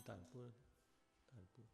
तानपुर तानपुर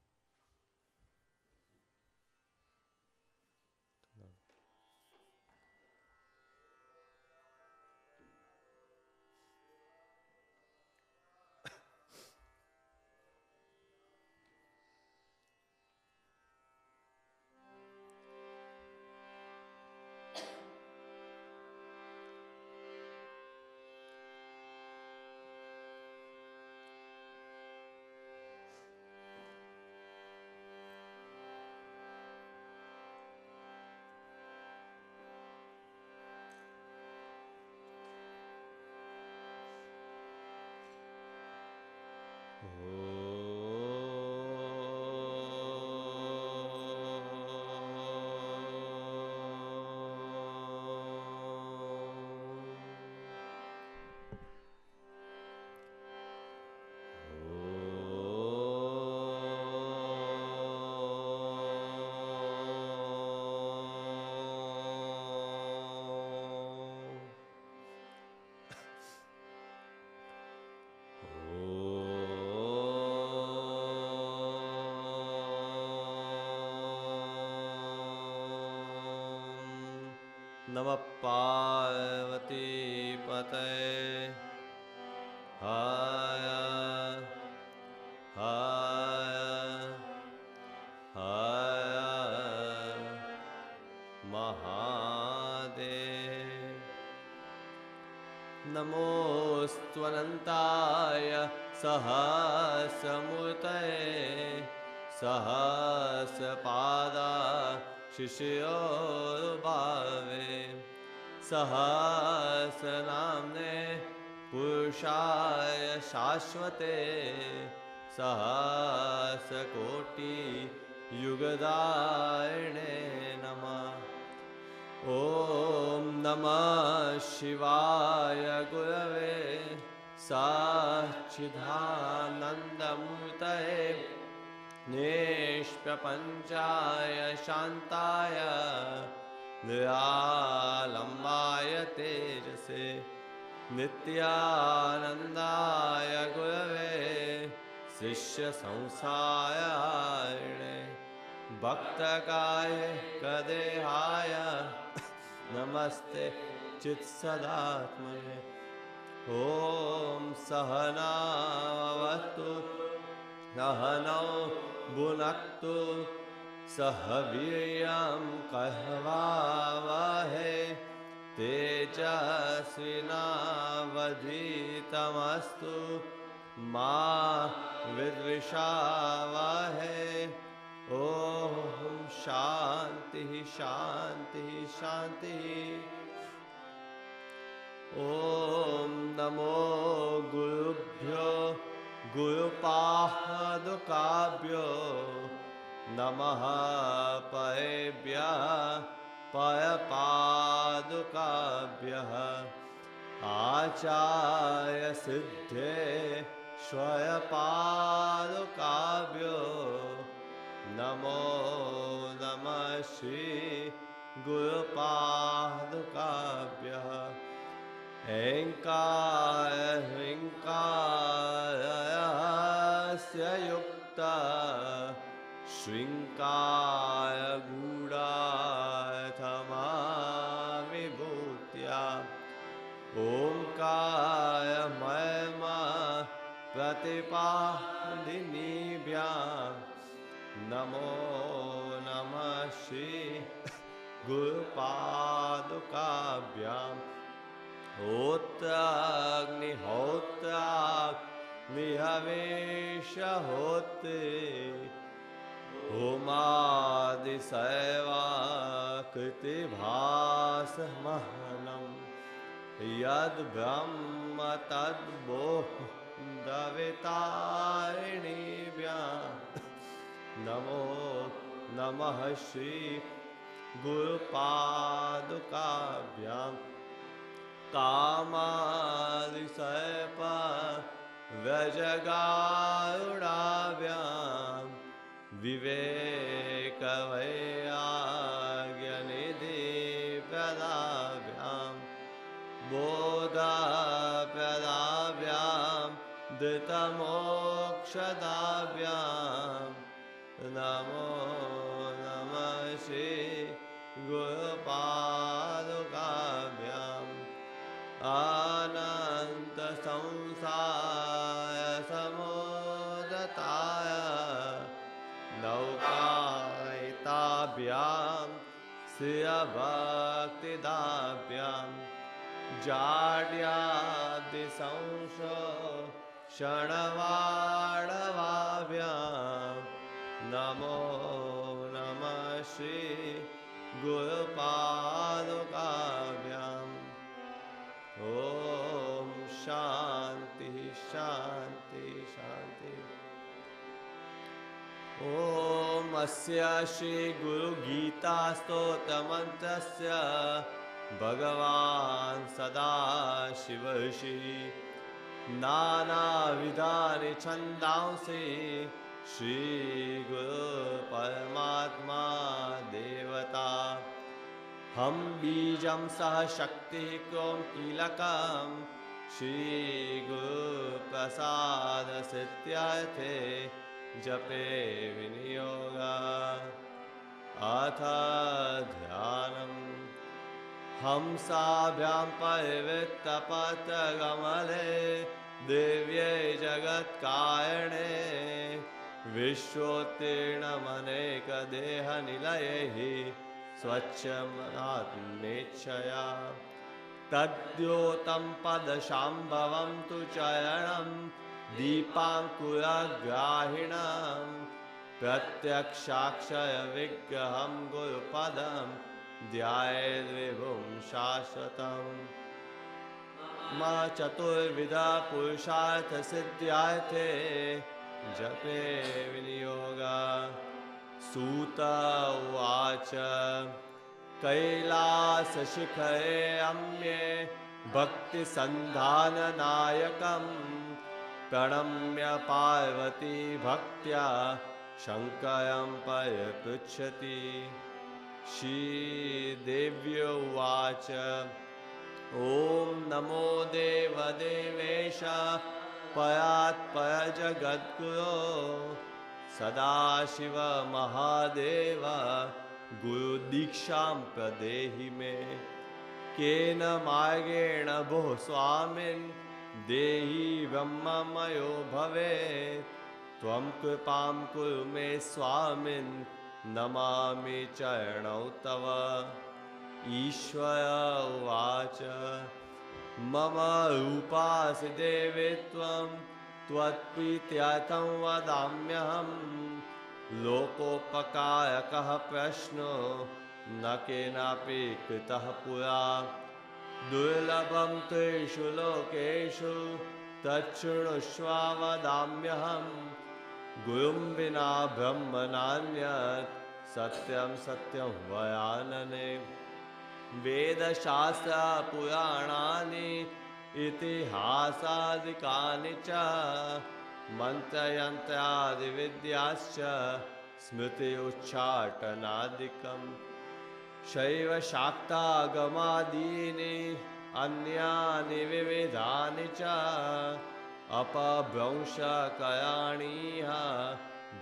नमः पार्वती पतये हाय हाय हाय महादेव नमोऽस्त्वनन्ताय सहस्रमूर्तये सहस्रपादा शिष्योर्भावे सहस्रनाम्ने पुरुषाय शाश्वते सहस्रकोटियुगधारिणे नमः। ॐ नमः शिवाय गुरवे सच्चिदानन्दमूर्तये निष्प्रपञ्चाय शान्ताय निरालम्बाय तेजसे नित्यानन्दाय गुरवे शिष्यसंसारिणे भक्तकाय कदेहाय नमस्ते चित्सदात्मने। ॐ सहनावतु सहनौ भुनक्तु सह वीर्यं करवावहै तेजस्विनावधीतमस्तु मा विद्विषावहै। ॐ शान्ति शान्ति शान्ति। ॐ नमो गुरुभ्यो गुरुपादुकाभ्यो नमः पयेभ्यः पयपादुकाभ्यः आचार्य सिद्धेश्वरपादुकाभ्यो नमो नमः श्री गुरुपादुकाभ्यः। ऐङ्कार ह्रीङ्कारस्य युक्ता श्रीङ्कार गूढार्थमाविभूत्या ओङ्कार महिमा प्रतिपादिनीभ्यां नमो नमः श्री गुरुपादुकाभ्याम्। होत्राग्निहोत्राग्निहविष्यहोत्रे होमादिसेवाकृतिभासमहनं यद्ब्रह्म तद्बोधवितारिणीभ्यां नमो नमः श्री गुरुपादुकाभ्याम्। कामादिसर्प व्यजगारुडाभ्यां विवेकवैराग्यनिधिप्रदाभ्यां बोधप्रदाभ्यां धृतमोक्षप्रदाभ्यां मोक्षदाभ्यां नमो नमः श्री गुरुपादुकाभ्याम् अनंत संसार समुद्रताय नौकायिताभ्यां श्रियभक्तिदाभ्यां जाड्यादिसंशोषणवाडवाभ्यां नमो नमः श्री गुरुपादुकाभ्याम् ओम शांति शांति शांति। ओम अस्य श्री गुरु गीता स्तोत्र मंत्रस्य भगवान् सदाशिवऋषि नानाविधानि छन्दांसि श्री गुरु परमात्मा देवता हम बीजं सह शक्ति क्रोम कीलकं श्री गुरु प्रसाद सिद्ध्यर्थे जपे विनियोगा अथ ध्यानम् हंसाभ्यां परिवृत्तपत्रकमले दिव्ये जगत्कारणे विश्वोत्तीर्णमनेकदेहनिलयैः स्वच्छमात्मेच्छया तद्योतं पदशाम्भवं तु चरणं दीपाङ्कुरग्राहिणं प्रत्यक्षाक्षरविग्रहं गुरुपदं ध्यायेद्विभुं शाश्वतम् चतुर्विधा पुरुषार्थसिद्ध्यार्थे जपे विनियोगा सूत उवाच कैलासशिखरे अम्ये भक्तिसन्धाननायकं प्रणम्य पार्वती भक्त्या शङ्करं परिपृच्छति श्रीदेव्युवाच ॐ नमो देवदेवेश परात्परजगद्गुरो सदाशिव महादेव गुरुदीक्षां प्रदेहि मे केन मार्गेण भोः स्वामिन् देहि ब्रह्ममयो भवेत् त्वं कृपां कुरु मे स्वामिन् नमामि चरणौ तव ईश्वर उवाच मम रूपासि देवे त्वं त्वत्प्रीत्यर्थं वदाम्यहं लोकोपकारकः प्रश्नो न केनापि कृतः पुरा दुर्लभं त्रिषु लोकेषु तच्छृणुष्व वदाम्यहं गुरुं विना ब्रह्म नान्यत् सत्यं सत्यं वरानने वेदशास्त्रपुराणानि इतिहासादिकानि च मन्त्रयन्त्रादिविद्याश्च स्मृति उच्चाटनादिकं शैवशाक्तागमादीनि अन्यानि विविधानि च अपभ्रंशकराणीह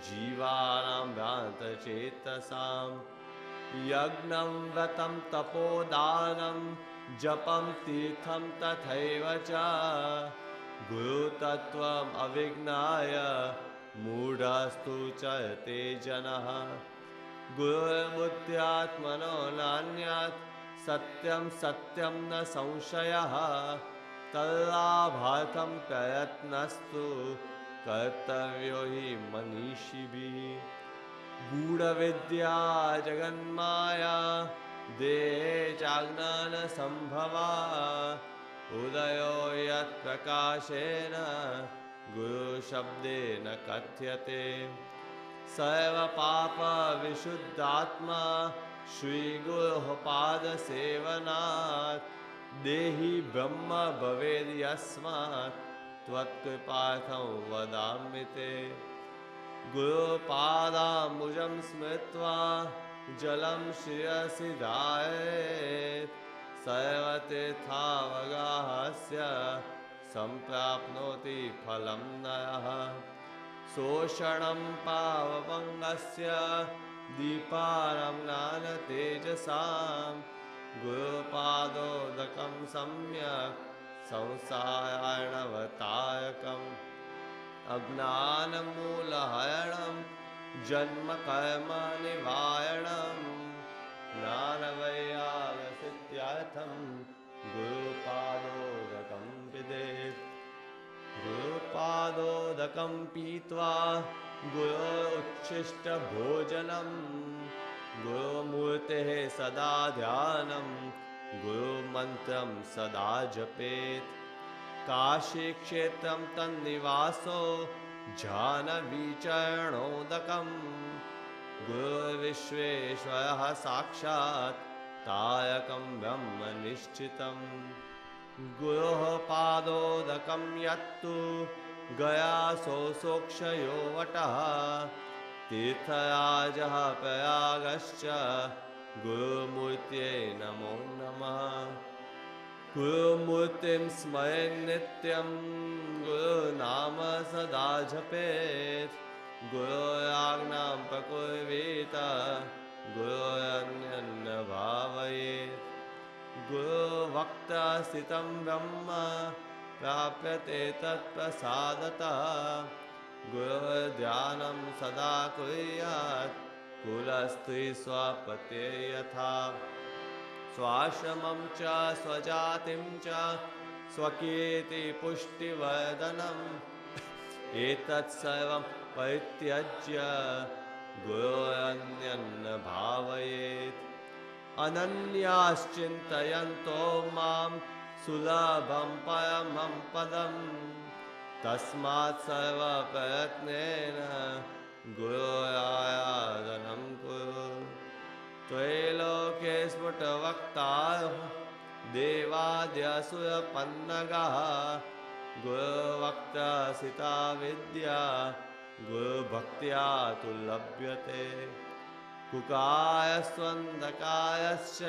जीवानां भ्रान्तचेतसां यज्ञं व्रतं तपोदानं जपं तीर्थं तथैव च गुरुतत्त्वम् अविज्ञाय मूढस्तु चरते जनः गुरुर्बुद्ध्यात्मनो नान्यत् सत्यं सत्यं न संशयः तल्लाभार्थं प्रयत्नस्तु कर्तव्यो हि मनीषिभिः गूढविद्या जगन्माया देहे चाज्ञानसम्भवा उदयो यत्प्रकाशेन गुरुशब्देन कथ्यते सर्वपापविशुद्धात्मा श्रीगुरोः पादसेवनात् देहि ब्रह्म भवेद् यस्मात् त्वत्कृपार्थं वदामि ते गुरुपादाम्बुजं स्मृत्वा जलं शिरसि धारयेत् सर्वतीर्थावगाहस्य सम्प्राप्नोति फलं नरः शोषणं पावभङ्गस्य दीपानं ज्ञानतेजसां गुरुपादोदकं सम्यक् संसारार्णवतारकम् अज्ञानमूलहरणं जन्मकर्मनिवारणं ज्ञानवैराग्यसिद्ध्यर्थं गुरुपादोदकं पिबेत् गुरुपादोदकं पीत्वा गुरोच्छिष्टभोजनं गुरुमूर्तेः सदा ध्यानं गुरुमन्त्रं सदा जपेत् काशीक्षेत्रं तन्निवासो जानवीचरणोदकं गुरुर्विश्वेश्वरः साक्षात् तारकं ब्रह्मनिश्चितं गुरोः पादोदकं यत्तु गयासो सोक्षयो वटः तीर्थराजः प्रयागश्च गुरुमूर्त्यै नमो नमः गुरुमूर्तिं स्मरेन् नित्यं गुरुनाम सदा जपेत् गुरोराज्ञां प्रकुर्वीत गुरोरन्यं न भावयेत् गुरुवक्ता स्थितं ब्रह्म प्राप्यते तत्प्रसादतः गुरुर्ध्यानं सदा कुर्यात् कुलस्त्रीस्वपते यथा स्वाश्रमं च स्वजातिं च स्वकीर्तिपुष्टिवर्धनम् एतत् सर्वं परित्यज्य गुरोरन्यं न भावयेत् अनन्याश्चिन्तयन्तो मां सुलभं परमं पदं तस्मात् सर्वप्रयत्नेन गुरोराराधनं कुरु त्रैलोक्ये स्फुटवक्तारः देवाद्यसुरपन्नगः गुरुवक्त्रसिता विद्या गुरुभक्त्या तु लभ्यते कुकायस्त्वन्धकारश्च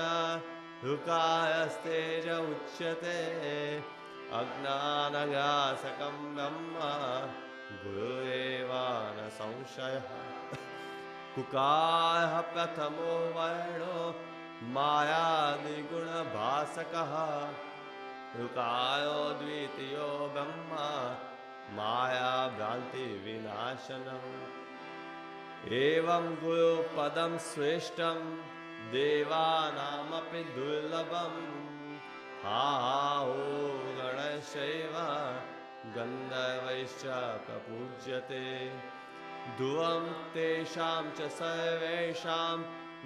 ऋकारस्तेज उच्यते अज्ञानग्रासकं ब्रह्म गुरुरेव न संशयः कुकारः प्रथमो वर्णो मायादिगुणभासकः ऋकारो द्वितीयो ब्रह्म मायाभ्रान्तिविनाशनम् एवं गुरुपदं श्रेष्ठं देवानामपि दुर्लभम् आहो गणशैव गन्धर्वैश्च प्रपूज्यते ध्रुवं तेषां च सर्वेषां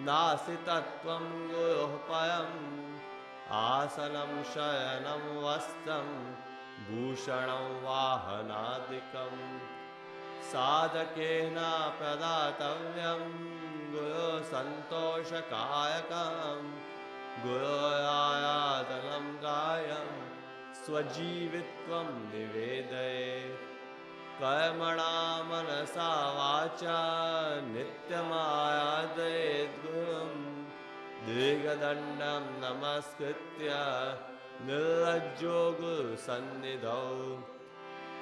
नास्ति तत्त्वं गुरोः परम् आसनं शयनं वस्त्रं भूषणं वाहनादिकम् साधकेन प्रदातव्यं गुरुसन्तोषकारकं गुरोराराधनं कायं स्वजीवित्वं निवेदयेत् कर्मणा मनसा वाचा नित्यमाराधयेत् गुरुं दीर्घदण्डं नमस्कृत्य निर्लज्जो गुरुसन्निधौ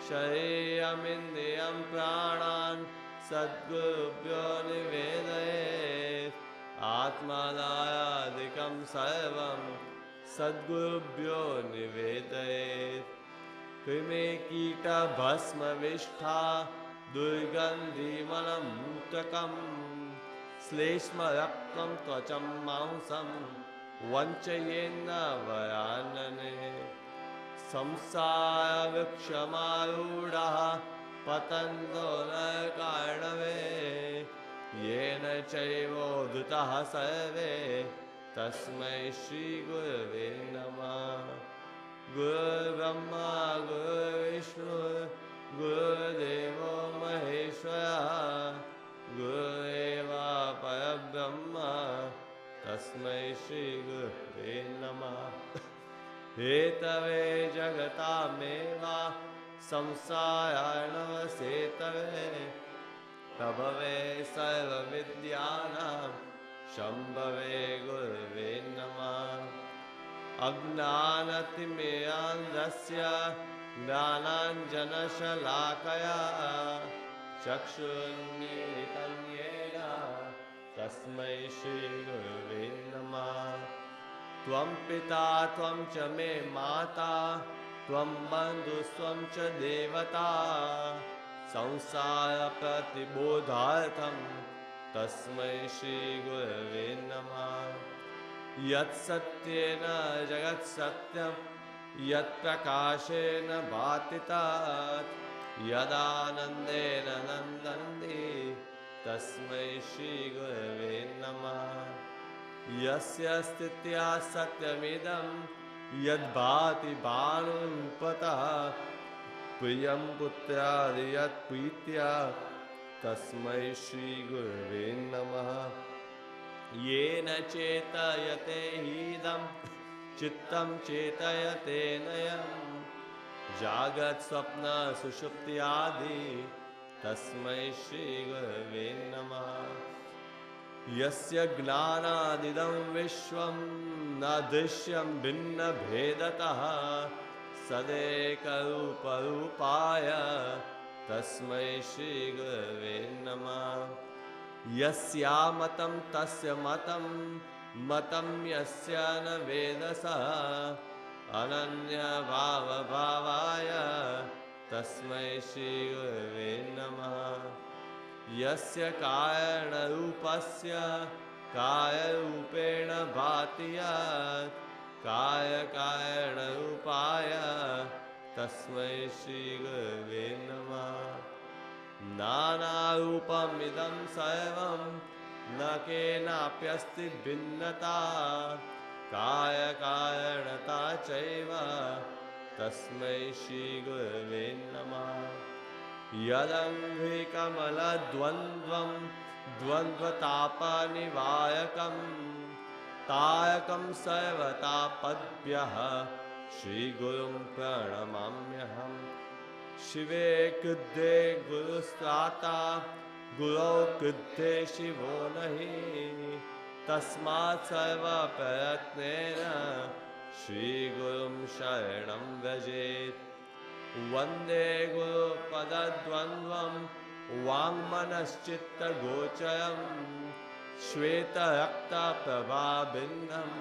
शरीरमिन्द्रियं प्राणान् सद्गुरुभ्यो निवेदयेत् आत्मादायादिकं सर्वं सद्गुरुभ्यो निवेदयेत् कृमिकीटभस्मविष्ठा दुर्गन्धिमलमूत्रकं श्लेष्मरक्तं त्वचं मांसं वञ्चयेन्न वरानने संसारवृक्षमारूढः पतन्तो नरकार्णवे येन चैवोद्धतः सर्वे तस्मै श्रीगुरवे नमः गुरुर्ब्रह्मा गुरुर्विष्णु गुरुर्देवो महेश्वरः गुरुरेव परब्रह्म तस्मै श्रीगुरवे नमः हेतवे जगतामेव संसारार्णवसेतवे प्रभवे सर्वविद्यानां शम्भवे गुरवे नमः अज्ञानतिमिरान्धस्य ज्ञानाञ्जनशलाकया चक्षुन्मीलितं येन तस्मै श्रीगुरवे नमः। त्वं पिता त्वं च मे माता त्वं बन्धुस्त्वं च देवता संसारप्रतिबोधार्थं तस्मै श्रीगुरवे नमः। यत्सत्येन जगत्सत्यं यत्प्रकाशेन भाति तत् यदानन्देन नन्दन्ति तस्मै श्रीगुरवे नमः। यस्य स्थित्या सत्यमिदं यद्भाति भानुरूपतः प्रियं पुत्रादि यत्प्रीत्या तस्मै श्रीगुरवे नमः। येन चेतयते हीदं चित्तं चेतयतेनयं जागत्स्वप्नसुषुप्त्यादि तस्मै श्रीगुरवे नमः। यस्य ज्ञानादिदं विश्वं न दृश्यं भिन्नभेदतः सदेकरूपरूपाय तस्मै श्रीगुरवे नमः। यस्यामतं तस्य मतं मतं यस्य न वेदसः अनन्यभावभावाय तस्मै श्रीगुरवे नमः। यस्य कारणरूपस्य कार्यरूपेण भाति यत् कार्यकारणरूपाय तस्मै श्रीगुरवे नमः। नानारूपमिदं सर्वं न केनाप्यस्ति भिन्नता कार्यकारणता चैव तस्मै श्रीगुरवे नमः। यदङ्घ्रिकमलद्वन्द्वं द्वन्द्वतापनिवारकं तारकं सर्वतापद्भ्यः श्रीगुरुं प्रणमाम्यहम्। शिवे कृद्धे गुरुस्त्राता गुरौ कृद्धे शिवो नहि तस्मात् सर्वप्रयत्नेन श्रीगुरुं शरणं व्रजेत्। वन्दे गुरुपदद्वन्द्वं वाङ्मनश्चित्तगोचरं श्वेतरक्तप्रभाभिन्नं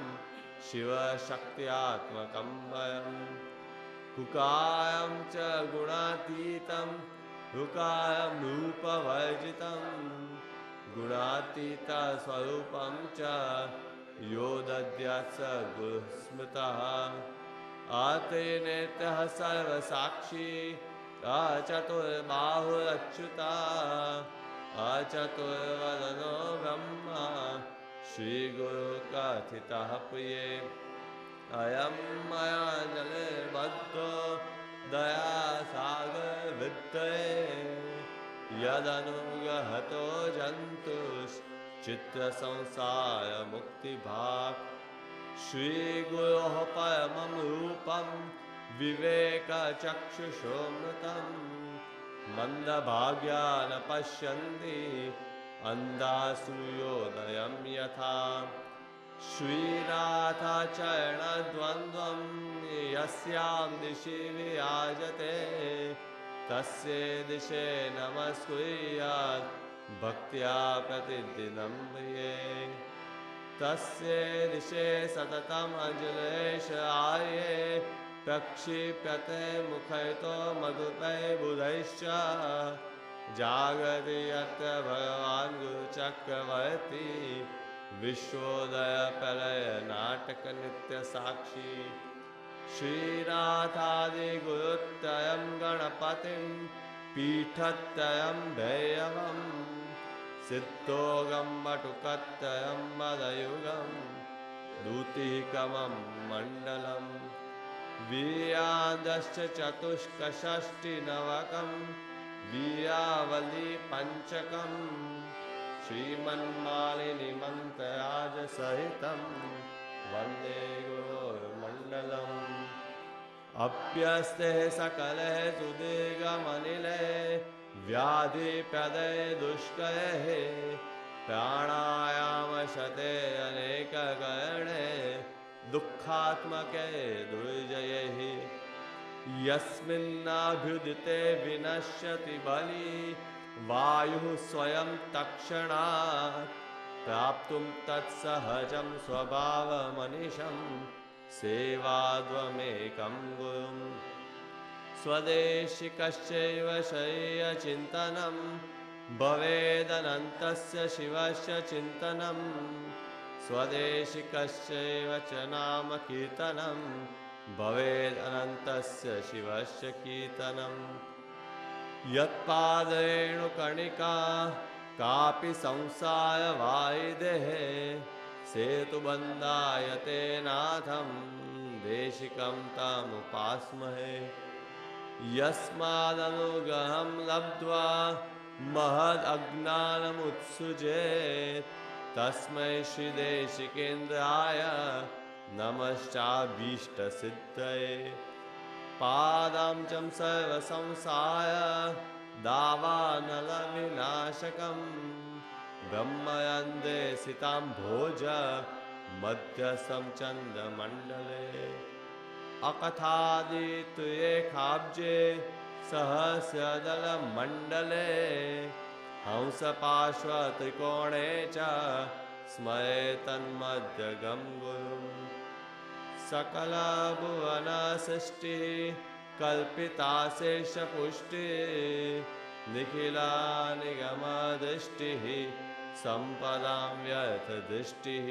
शिवशक्त्यात्मकं वयम्। हुकारं च गुणातीतं हुकारं रूपवर्जितं गुणातीतस्वरूपं च यो दद्यात् स गुरुः स्मृतः। आत्रेनेत्यः सर्वसाक्षी अचतुर्बाहुरच्युतः अचतुर्वदनो ब्रह्मा श्रीगुरुः कथितः प्रिये। अयं मया जलबद्धो दयासागरविद्ये यदनुग्रहतो जन्तुश्चित्तसंसारमुक्तिभाक्। श्रीगुरोः परमं रूपं विवेकचक्षुषोऽमृतं मन्दभाग्या न पश्यन्ति अन्धासूर्योदयं यथा। श्रीनाथचरणद्वन्द्वं यस्यां दिशि विराजते तस्य दिशे नमस्कुर्यात् भक्त्या प्रतिदिनं प्रिये। तस्य दिशे सततम् अञ्जलेश आर्ये प्रक्षिप्यते मुखैतो मधुपैर्बुधैश्च जागति यत्र भगवान् गुरुचक्रवर्ती विश्वोदयप्रलयनाटकनित्यसाक्षी। श्रीनाथादिगुरुत्रयं गणपतिं पीठत्रयं भैरवं सिद्धोगं वटुकत्रयं मदयुगं दूतिकमं मण्डलं वीर्यादश्च चतुष्कषष्टिनवकं वीरावली पञ्चकं श्रीमन्मालिनीमन्त्रराजसहितं वन्दे गुरुर्मण्डलम्। अप्यस्ते सकले सुदीर्घमनिले व्याधिप्रदे दुष्करे प्राणायामशते अनेककरणे दुःखात्मके दुर्जये। यस्मिन्नाभ्युदिते विनश्यति बली वायुः स्वयं तत्क्षणात् प्राप्तुं तत्सहजं स्वभावमनिशं सेवाद्वमेकं गुरुम् स्वदेशिकश्चैव शय्यचिन्तनं भवेदनन्तस्य शिवस्य चिन्तनं स्वदेशिकश्चैव च नाम कीर्तनं भवेदनन्तस्य शिवस्य कीर्तनम् यत्पादेणुकणिका कापि संसारवारिधेः सेतुबन्धायते नाथं देशिकं तमुपास्महे यस्मादनुग्रहं लब्ध्वा महदज्ञानमुत्सृजेत् तस्मै श्रीदेशिकेन्द्राय नमश्चाभीष्टसिद्धये पादांचं सर्वसंसार दावानलविनाशकं ब्रह्मयन्दे सितां भोज मध्यसं चन्द्रमण्डले अकथादितुयेखाब्जे सहस्रदलमण्डले हंसपार्श्वत्रिकोणे च स्मरे तन्मध्यगं गुरुम् सकलभुवनसृष्टिः कल्पिता शेषपुष्टिः निखिला निगमदृष्टिः सम्पदां व्यर्थदृष्टिः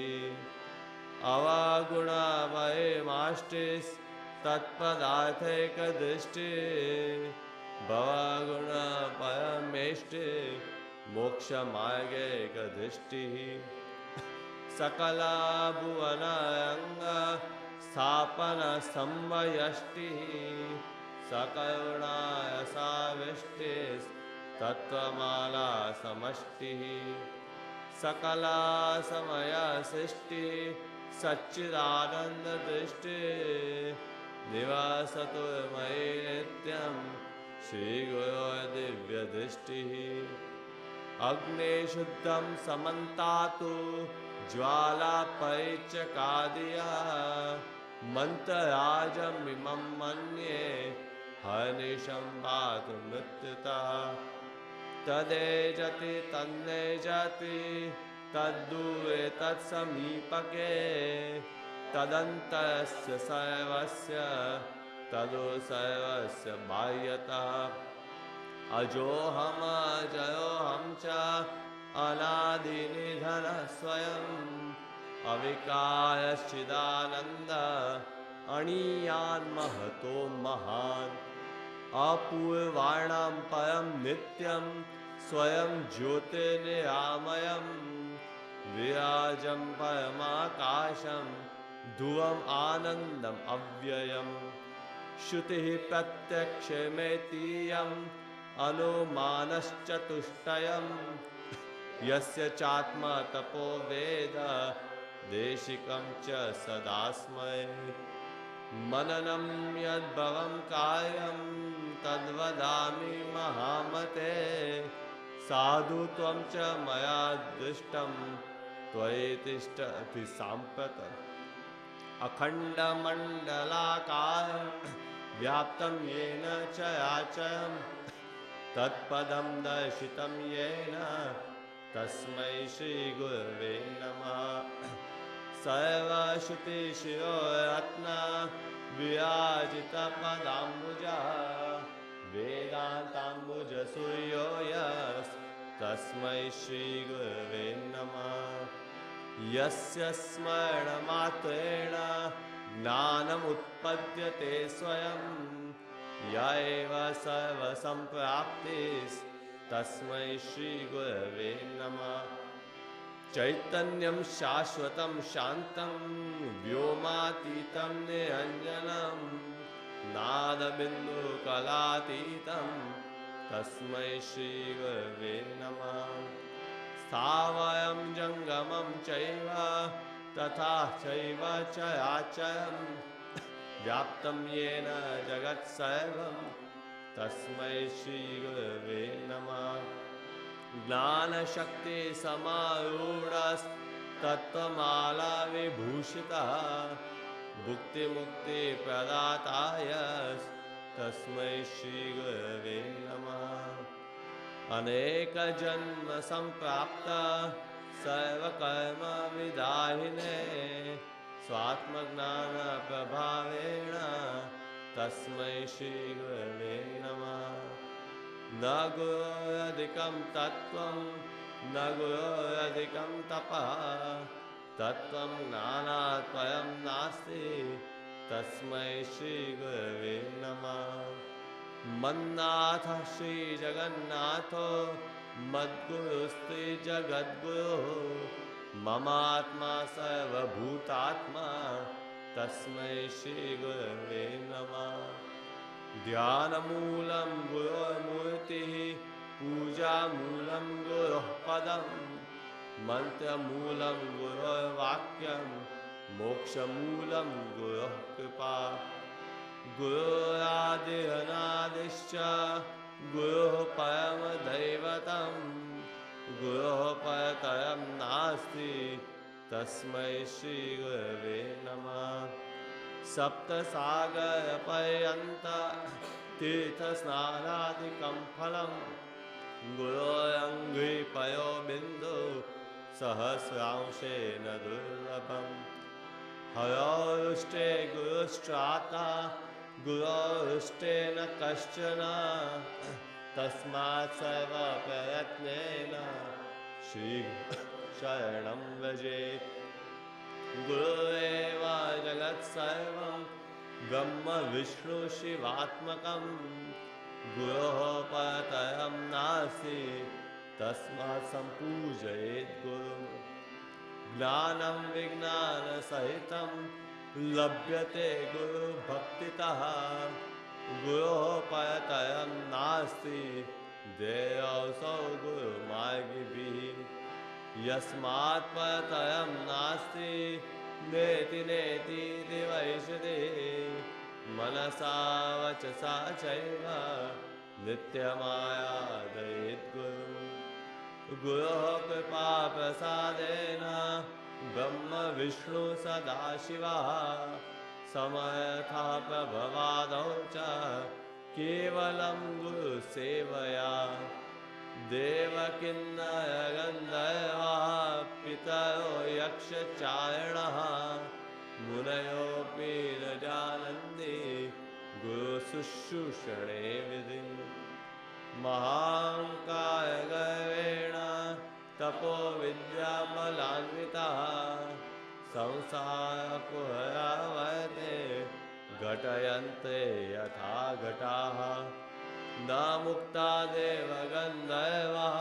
अवगुणभयमाष्टिस्तत्पदार्थैकदृष्टिः भवगुणपरमेष्टिः मोक्षमार्गैकदृष्टिः सकलभुवनारङ्ग स्थापनसंवयष्टिः सकरुणाय साविष्टिस्तत्त्वमाला समष्टिः सकला समयसृष्टिः सच्चिदानन्ददृष्टिः निवासतु मयि नित्यं श्रीगुरोर्दिव्यदृष्टिः अग्निशुद्धं समन्तातु ज्वालापैचकादिया मन्त्रराजमिमं मन्ये हर्निशं पातु मृत्युतः तदेजति तन्नेजति तद्दूरे तत्समीपके तदन्तरस्य सर्वस्य तदो सर्वस्य बाह्यतः अजोऽहमजरोऽहं च अनादिनिधनः स्वयम् अविकारश्चिदानन्द अणीयान्महतो महान् अपूर्वाणां परं नित्यं स्वयं ज्योतिर्निरामयं विराजं परमाकाशं ध्रुवम् आनन्दम् अव्ययम् श्रुतिः प्रत्यक्षमेतीयम् अनुमानश्चतुष्टयम् यस्य चात्मा तपो वेद देशिकं च सदा स्मरेत् मननं यद्भवं कार्यं तद्वदामि महामते साधु त्वं च मया दृष्टं त्वयि तिष्ठति साम्प्रतम् अखण्डमण्डलाकारं व्याप्तं येन चराचरं तत्पदं दर्शितं येन तस्मै श्रीगुरवे नमः सर्वश्रुतिशिरोरत्ना विराजितपदाम्बुजः वेदान्ताम्बुजसूर्यो यस्तस्मै श्रीगुरवे नमः यस्य स्मरणमात्रेण ज्ञानमुत्पद्यते स्वयं य एव सर्वसम्प्राप्तिस्तस्मै श्रीगुरवे नमः चैतन्यं शाश्वतं शान्तं व्योमातीतं निरञ्जनं नादबिन्दुकलातीतं तस्मै श्रीगुरवे नमः स्थावरं जङ्गमं चैव तथा चैव चराचरं व्याप्तं येन जगत्सर्वं तस्मै श्रीगुरवे नमः ज्ञानशक्तिसमारूढस्तत्त्वमाला विभूषितः भुक्तिमुक्तिप्रदाताय तस्मै श्रीगुरवे नमः अनेक जन्म संप्राप्त सर्वकर्म विदाहिने स्वात्मज्ञान प्रभावेण तस्मै श्री गुरवे नमः। न गुरोरधिकं तत्त्वं न गुरोरधिकं तपः तत्त्वं ज्ञानात् परं नास्ति तस्मै श्री गुरवे नमः। मन्नाथ श्री जगन्नाथो मद्गुरुस्ते जगद्गुरुः ममात्मा सर्वभूतात्मा तस्मै श्री गुरवे नमः। ध्यानमूलं गुरोर्मूर्तिः पूजामूलं गुरोः पदं मन्त्रमूलं गुरोर्वाक्यं मोक्षमूलं गुरोः कृपा। गुरोरादिरनादिश्च गुरोः परमदैवतं गुरोः परतरं नास्ति तस्मै श्री गुरवे नमः। सप्तसागरपर्यन्तं तीर्थस्नानादिकं फलं गुरोरङ्घ्रिपयो बिन्दु सहस्रांशेन दुर्लभम्। हरोरुष्टे गुरुश्चाता गुरोरुष्टेन कश्चन तस्मात् सर्वप्रयत्नेन श्रीशरणं व्रजेत्। गुरुरेव जगत्सर्वं ब्रह्म विष्णु शिवात्मकं गुरोः परतरं नास्ति तस्मात् सम्पूजयेत् गुरुम्। ज्ञानं विज्ञानसहितं लभ्यते गुरुभक्तितः गुरोः परतरं नास्ति देयोऽसौ गुरुमार्गिभिः। यस्मात् परतरं नास्ति नेति नेति दिवैषते मनसा वचसा चैव नित्यमाराधयेत् गुरुम्। गुरोः कृपाप्रसादेन ब्रह्म विष्णु सदाशिवः समर्थः प्रभवादौ च केवलं गुरुसेवया। देवकिन्नरगन्धर्वाः पितरो यक्षचारणः मुनयोऽपि न जानन्ति गुरुशुश्रूषणे विधिम्। महाकायगर्वेण तपो विद्याबलान्वितः संसारकुहरावर्ते घटयन्ते यथा घटाः। न मुक्ता देवगन्धर्वाः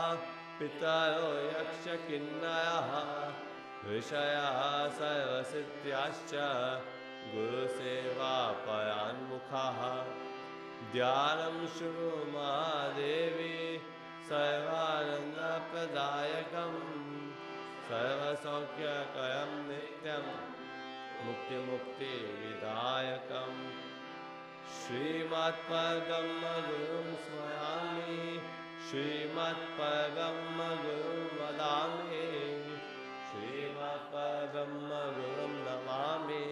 पितरो यक्षकिन्नरः ऋषयः सर्वसिद्ध्याश्च गुरुसेवापरान्मुखाः। ध्यानं शृणु महादेवी सर्वानन्दप्रदायकं सर्वसौख्यकरं नित्यं मुक्तिमुक्तिविदायकम्। श्रीमत्परब्रह्मगुरुं स्मरामि श्रीमत्परब्रह्मगुरुं वदामि श्रीमत्परब्रह्मगुरुं नमामि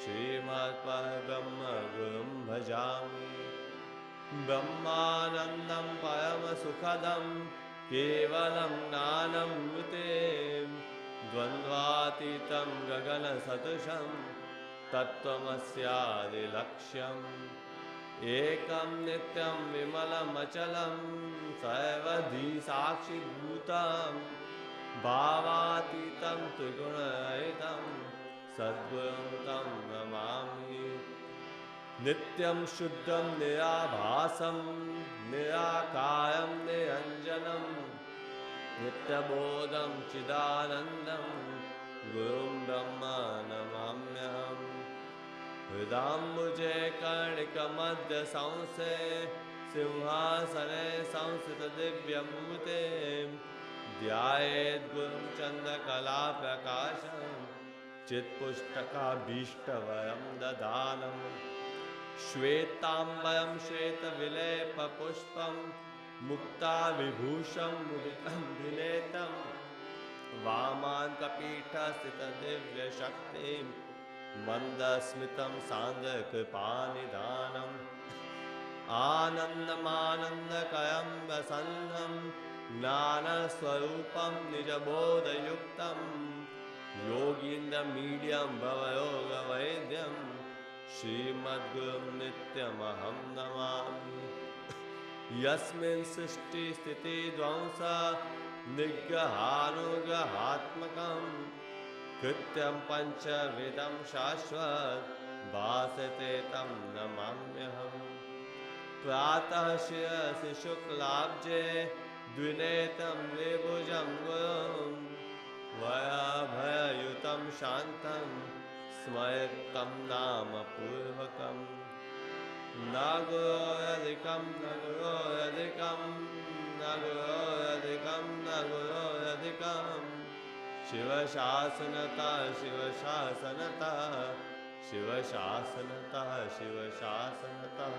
श्रीमत्परब्रह्मगुरुं भजामि। ब्रह्मानन्दं परमसुखदं केवलं ज्ञानमृतें द्वन्द्वातीतं गगनसदृशं तत्त्वमस्यादिलक्ष्यम्। एकं नित्यं विमलमचलं सर्वधी साक्षिभूतं भावातीतं त्रिगुणरहितं सद्गुरुं तं नमामि। नित्यं शुद्धं निराभासं निराकारं निरञ्जनं नित्यबोधं चिदानन्दं गुरुं ब्रह्म नमाम्यहम्। हृदाम्बुजे कर्णिकमध्य संस्थे सिंहासने संस्थितदिव्यमूर्तिं ध्यायेद्गुरुं चन्द्रकलाप्रकाशं चित्पुस्तकाभीष्टवरं ददानम्। श्वेताम्बरं श्वेतविलेपपुष्पं मुक्ताविभूषं मुदितं विनेतं वामाङ्कपीठस्थितदिव्यशक्तिं मन्दस्मितं सान्द्रकृपानिधानम्। आनन्दमानन्दकयं वसन्तं ज्ञानस्वरूपं निजबोधयुक्तं योगीन्द्रमीड्यं भवयोगवैद्यं श्रीमद्गुरुं नित्यमहं नमामि। यस्मिन् सृष्टिस्थितिध्वंस निग्रहानुग्रहात्मकं कृत्यं पञ्चविधं शाश्वत भासते तं नमाम्यहम्। प्रातः शिरसि शुक्लाब्जे द्विनेत्रं द्विभुजं गुरुं वराभययुतं शान्तं स्मरेत्तं नाम पूर्वकम्। न गुरोरधिकं न गुरोरधिकं न गुरोरधिकं न गुरोरधिकं शिवशासनतः शिवशासनतः शिवशासनतः शिवशासनतः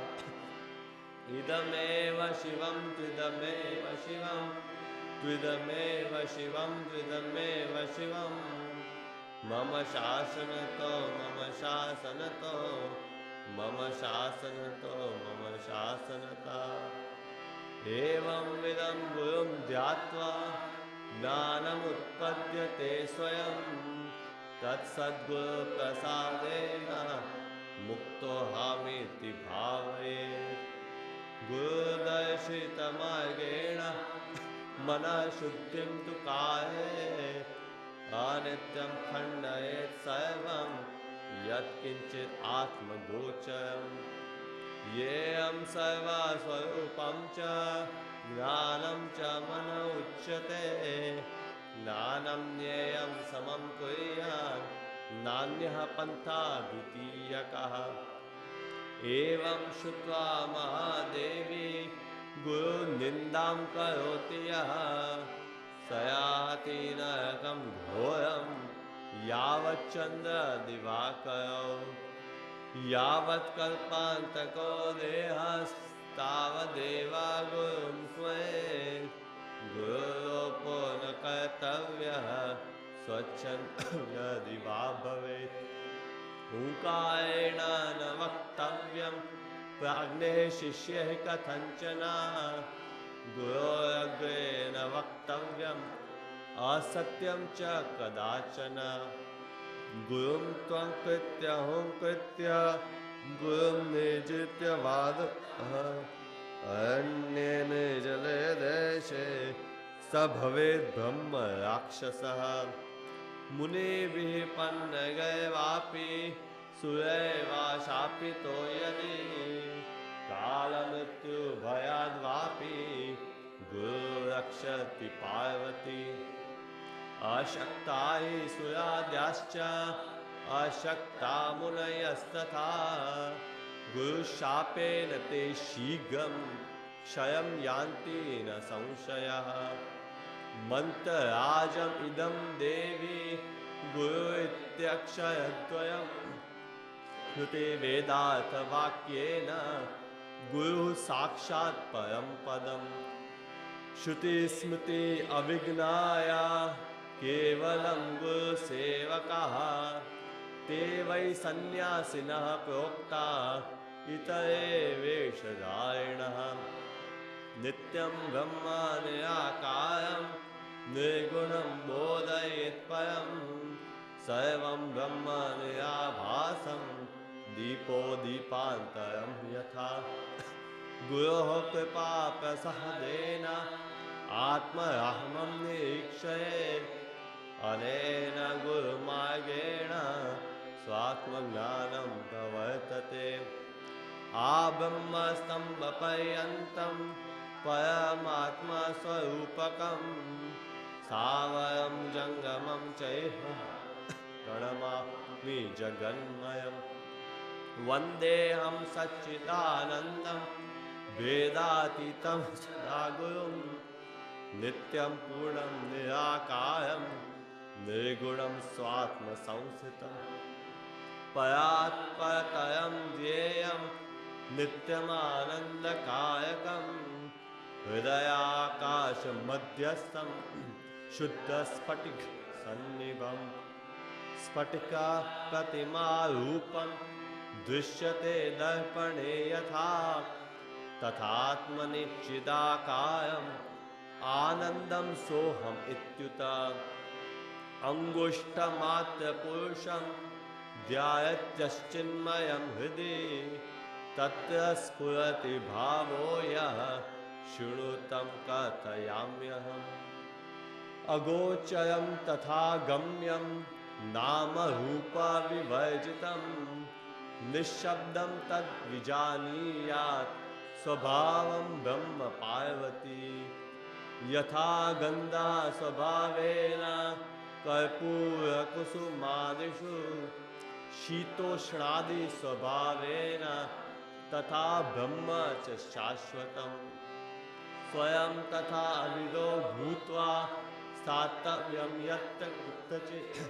इदमेव शिवं त्विदमेव शिवं त्विदमेव शिवं त्विदमेव शिवं मम शासनतो मम शासनतो मम शासनतो मम शासनता। एवं विदं गुरुं ध्यात्वा ज्ञानमुत्पद्यते स्वयं तत्सद्गुरुप्रसादेन मुक्तोऽहमिति भावयेत्। गुरुदर्शितमार्गेण मनः शुद्धिं तु कारयेत् अनित्यं खण्डयेत् सर्वं यत्किञ्चित् आत्मगोचरम्। येऽहं सर्वस्वरूपं च ज्ञानं च मन उच्यते ज्ञानं ज्ञेयं समं कुर्यात् नान्यः पन्था द्वितीयकः। एवं श्रुत्वा महादेवी गुरुनिन्दां करोति यः स याति नरकं घोरं यावच्चन्द्रदिवाकरौ। यावत् कल्पान्तको देहस्तावदेवा गुरुं स्मरेत् गुरोपो न कर्तव्यः स्वच्छन्ददिवा भवेत्। ओंकारेण न वक्तव्यं प्राज्ञे शिष्ये कथञ्चन गुरोरग्रे न वक्तव्यम् असत्यं च कदाचन। गुरुं त्वं कृत्य हुं कृत्य गुरुं निजित्य वादः अरण्येन जले देशे स भवेत् ब्रह्म राक्षसः। मुनिभिः पन्नगैवापि सुरैवा शापितो यदि कालमृत्युभयाद्वापि गुरु रक्षति पार्वती। अशक्ता हि सुराद्याश्च अशक्ता मुनयस्तथा गुरुशापेन ते शीघ्रं क्षयं यान्ति न संशयः। मन्त्रराजम् इदं देवी गुरु इत्यक्षरद्वयं श्रुतिवेदार्थवाक्येन गुरुः साक्षात् परं पदम्। श्रुतिस्मृति अविघ्नाय केवलं गुरुसेवकाः ते वै सन्न्यासिनः प्रोक्ता इतरे वेषधारिणः। नित्यं ब्रह्म निराकारं निर्गुणं बोधयेत् परं सर्वं ब्रह्म निराभासं दीपो दीपान्तरं यथा। गुरोः कृपा प्रसादेन आत्मरामं निरीक्षयेत् अनेन गुरुमार्गेण स्वात्मज्ञानं प्रवर्तते। आब्रह्मस्तम्भपर्यन्तं परमात्मस्वरूपकं सावरं जङ्गमं चैव प्रणमामि जगन्मयं। वन्देऽहं सच्चिदानन्दं भेदातीतं सदागुरुं नित्यं पूर्णं निराकारं निर्गुणं स्वात्मसंस्थितं। परात्परतरं ध्येयं नित्यमानन्दकारकं हृदयाकाशमध्यस्थं शुद्धस्फटिकसन्निभं। स्फटिकाप्रतिमारूपं दृश्यते दर्पणे यथा तथात्मनि चिदाकायम् आनन्दं सोऽहम् इत्युत अङ्गुष्ठमात्रपुरुषं ध्यायत्यश्चिन्मयं हृदि तत्र स्फुरति भावो यः शृणुतं कथयाम्यहम् अगोचरं तथा गम्यं नाम रूपविवर्जितं निःशब्दं तद्विजानीयात् स्वभावं ब्रह्म पार्वती यथा गन्धा स्वभावेन कर्पूरकुसुमादिषु शीतोष्णादि स्वभावेन तथा ब्रह्म च शाश्वतम् स्वयं तथा विदो भूत्वा स्थातव्यं यत्र कुत्रचित्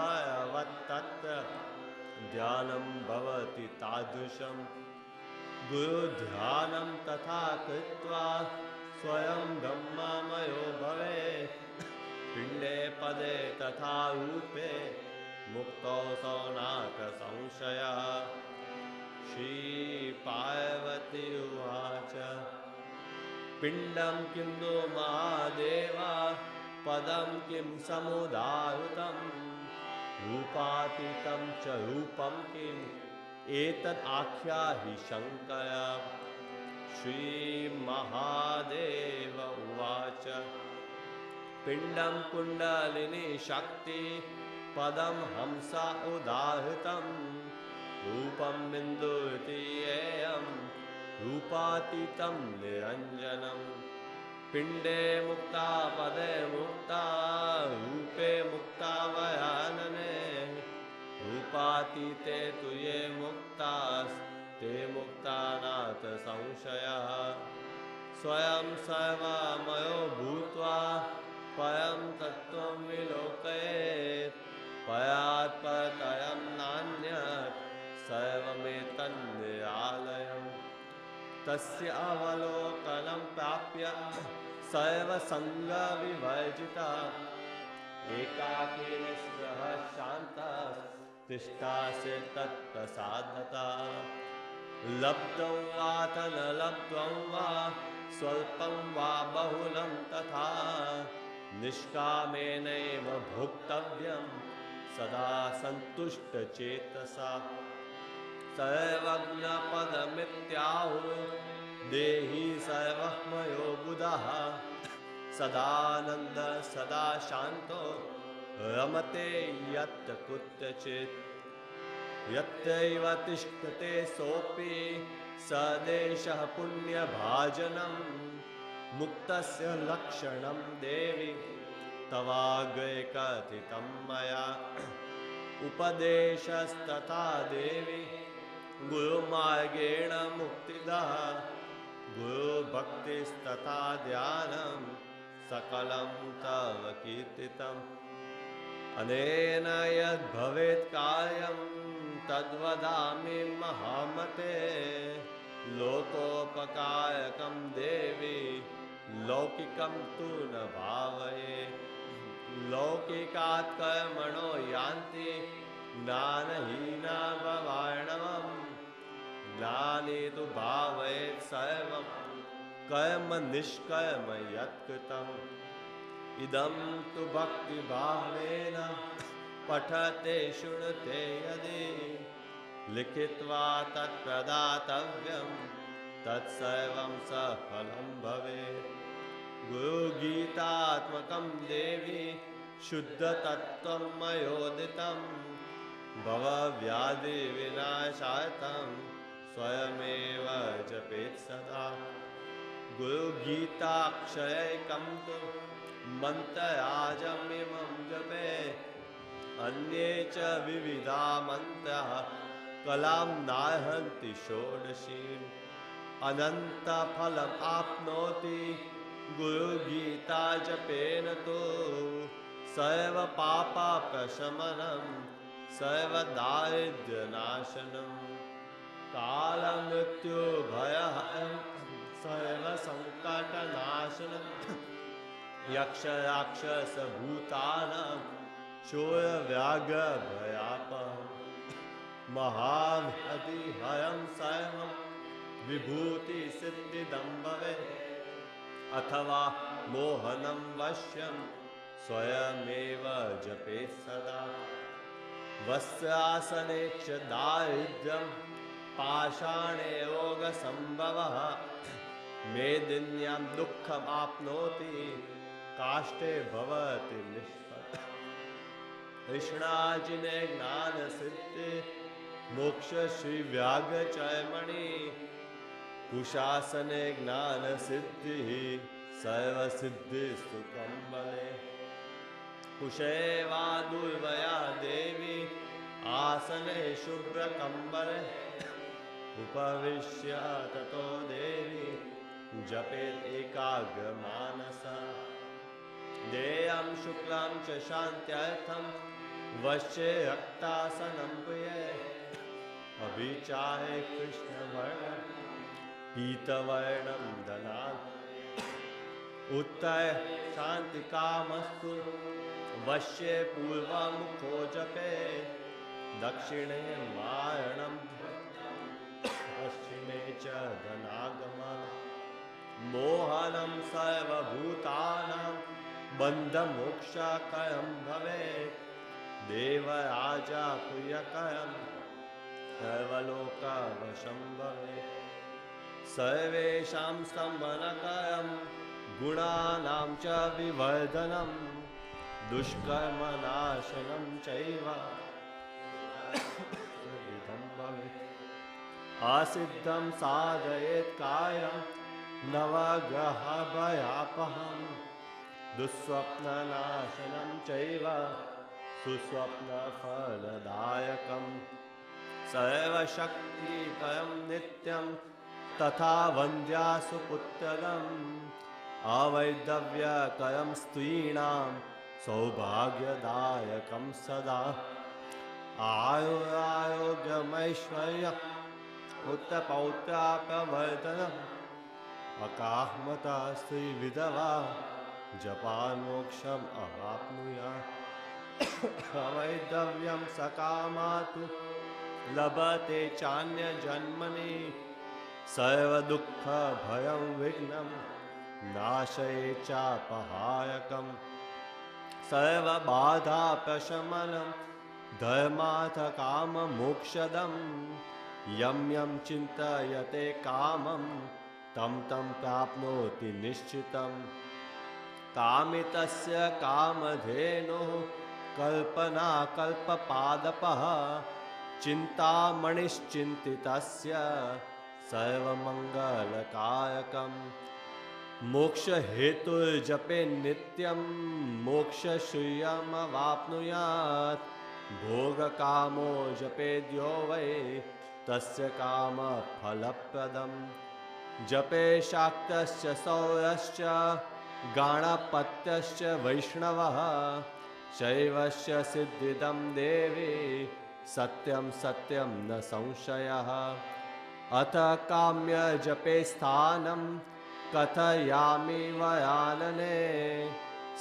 कीटभ्रमवत्तत्र ध्यानं भवति तादृशं गुरुध्यानं तथा कृत्वा स्वयं ब्रह्ममयो भवेत् पिण्डे पदे तथा रूपे मुक्तो सौनाथ संशयः श्रीपार्वती उवाच पिण्डं किं नो महादेव पदं किं समुदाहृतं रूपातीतं च रूपं किम् एतद् आख्याहि शङ्कर श्रीमहादेव उवाच पिण्डं कुण्डलिनी शक्ति पदं हंसा उदाहृतं रूपं बिन्दुतीयेयं रूपातीतं निरञ्जनं पिण्डे मुक्ता पदे मुक्ता रूपे मुक्ता वयानने रूपातीते तु ये मुक्तास्ते मुक्ता नाथ संशयः स्वयं सर्वमयो भूत्वा परं तत्त्वं विलोकयेत् परात् परतरं नान्यत् सर्वमेतन्निरालयम् तस्य अवलोकनं प्राप्य सर्वसङ्गविवर्जितः एकाकी निःस्पृहः शान्तः तिष्ठासि तत्प्रसादतः लब्धं वा तनलब्ध्वं वा स्वल्पं वा बहुलं तथा निष्कामेनैव भोक्तव्यं सदा सन्तुष्टचेतसा सर्वज्ञपदमित्याहुः देहि सर्वः मयो बुधः सदानन्द सदा शान्तो रमते यत्र कुत्रचित् यत्रैव तिष्ठते सोऽपि सदेशः पुण्यभाजनं मुक्तस्य लक्षणं देवि तवाग्रे कथितं मया उपदेशस्तथा देवि गुरुमार्गेण मुक्तिदः गुरुभक्तिस्तथा ध्यानं सकलं तव कीर्तितम् अनेन यद्भवेत् कार्यं तद्वदामि महामते लोकोपकारकं देवी लौकिकं तु न भावये लौकिकात् कर्मणो यान्ति ज्ञानहीना भवार्णवम् ज्ञाने तु भावयेत् सर्वं कर्म निष्कर्म यत्कृतम् इदं तु भक्तिभावेन पठते शृणुते यदि लिखित्वा तत्प्रदातव्यं तत्सर्वं सफलं भवेत् गुरुगीतात्मकं देवी शुद्धतत्त्वं मयोदितं भवव्याधिविनाशार्थं स्वयमेव जपेत् सदा गुरुगीताक्षरैकं तु मन्त्रराजमिमं जपे अन्ये च विविधा मन्त्राः कलां नार्हन्ति षोडशीम् अनन्तफलम् आप्नोति गुरुगीता जपेन तु सर्वपापप्रशमनं सर्वदारिद्र्यनाशनं कालमृत्युभयहरं सर्वसङ्कटनाशनं यक्षराक्षसभूतानां चोरव्याघ्रभयापहं महाव्याधिहरं सर्वं विभूति सिद्धिदं भवेत् अथवा मोहनं वश्यं स्वयमेव जपेत् सदा वस्त्रासने च दारिद्र्यं पाषाणे रोगसम्भवः मेदिन्यां दुःखमाप्नोति काष्ठे भवति निष्फलः कृष्णाजिने ज्ञानसिद्धि मोक्षश्रीव्याघ्रचर्मणि कुशासने ज्ञानसिद्धिः सर्वसिद्धिस्तु कम्बले कुशे वा दुर्वया देवी आसने शुभ्रकम्बले उपविश्य ततो देवी जपेत् एकाग्रमानसा देयं शुक्लां च शान्त्यर्थं वश्ये रक्तासनं प्रिये अभिचाहे कृष्णवर्णं पीतवर्णं दनात् उत्तर शान्तिकामस्तु वश्ये पूर्वमुखो जपे दक्षिणे मारणं पश्चिमे च धनागमः मोहनं सर्वभूतानां बन्धमोक्षकरं भवेत् देवराजा प्रियकरं सर्वलोकवशं भवेत् सर्वेषां स्तम्भनकरं गुणानां च विवर्धनं दुष्कर्मनाशनं चैव इदं भवेत् असिद्धं साधयेत् कायं नवग्रहभयापहं दुःस्वप्ननाशनं चैव सुस्वप्नफलदायकं सर्वशक्तिपरं नित्यं तथा वन्द्यासुपुत्रदम् अवैधव्यकरं स्त्रीणां सौभाग्यदायकं सदा आयुरारोग्यमैश्वर्यम् उत्तपौत्राप्रवर्धनम् अकाह्मता स्त्रीविधवा जपान्मोक्षम् अवाप्नुयात् अवैधव्यं सकामातु लभते चान्यजन्मनि सर्वदुःखभयं विघ्नं नाशये चापहायकं सर्वबाधाप्रशमनं धर्मार्थकाममोक्षदं यं यं चिन्तयते कामं तं तं प्राप्नोति निश्चितं कामितस्य कामधेनुः कल्पना कल्पपादपः चिन्तामणिश्चिन्तितस्य सर्वमङ्गलकारकं मोक्षहेतुर्जपे नित्यं मोक्षश्रियमवाप्नुयात् भोगकामो जपेद्यो वै तस्य कामफलप्रदं जपे शाक्तश्च सौरश्च गाणपत्यश्च वैष्णवः शैवस्य सिद्धिदं देवी सत्यं सत्यं न संशयः अथ काम्य जपे स्थानं कथयामि वयानने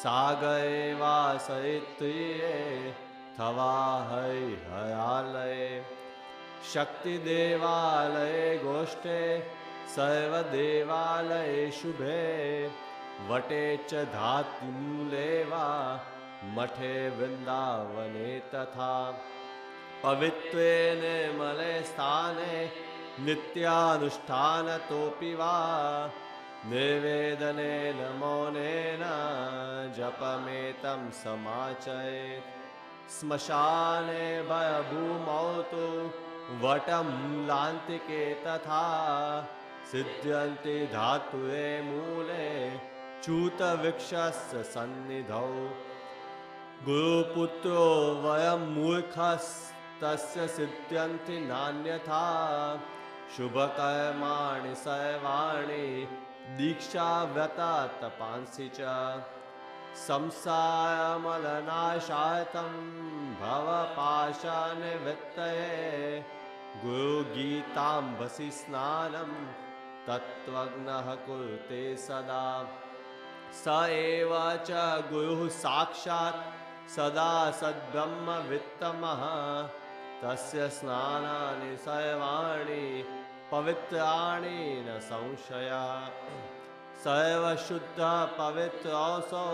सागरे वा सरित्रीये थवा हरिहरालये शक्तिदेवालये गोष्ठे सर्वदेवालये शुभे वटे च धातुमूले वा मठे वृन्दावने तथा पवित्रे निर्मले स्थाने नित्यानुष्ठानतोऽपि वा निर्वेदनेन मौनेन जपमेतं समाचरेत् श्मशाने भयभूमौ तु वटमूलान्तिके तथा सिद्ध्यन्ति धातुरे मूले च्यूतवृक्षस्य सन्निधौ गुरुपुत्रो वयं मूर्खस्तस्य सिद्ध्यन्ति नान्यथा शुभकर्माणि सर्वाणि दीक्षाव्रता तपांसि च संसारमलनाशार्थं भवपाशनिवृत्तये गुरुगीताम्बसि स्नानं तत्त्वज्ञः कुरुते सदा स एव च गुरुः साक्षात् सदा सद्ब्रह्मवित्तमः तस्य स्नानानि सर्वाणि पवित्राणि न संशयः सर्वशुद्धः पवित्रोऽसौ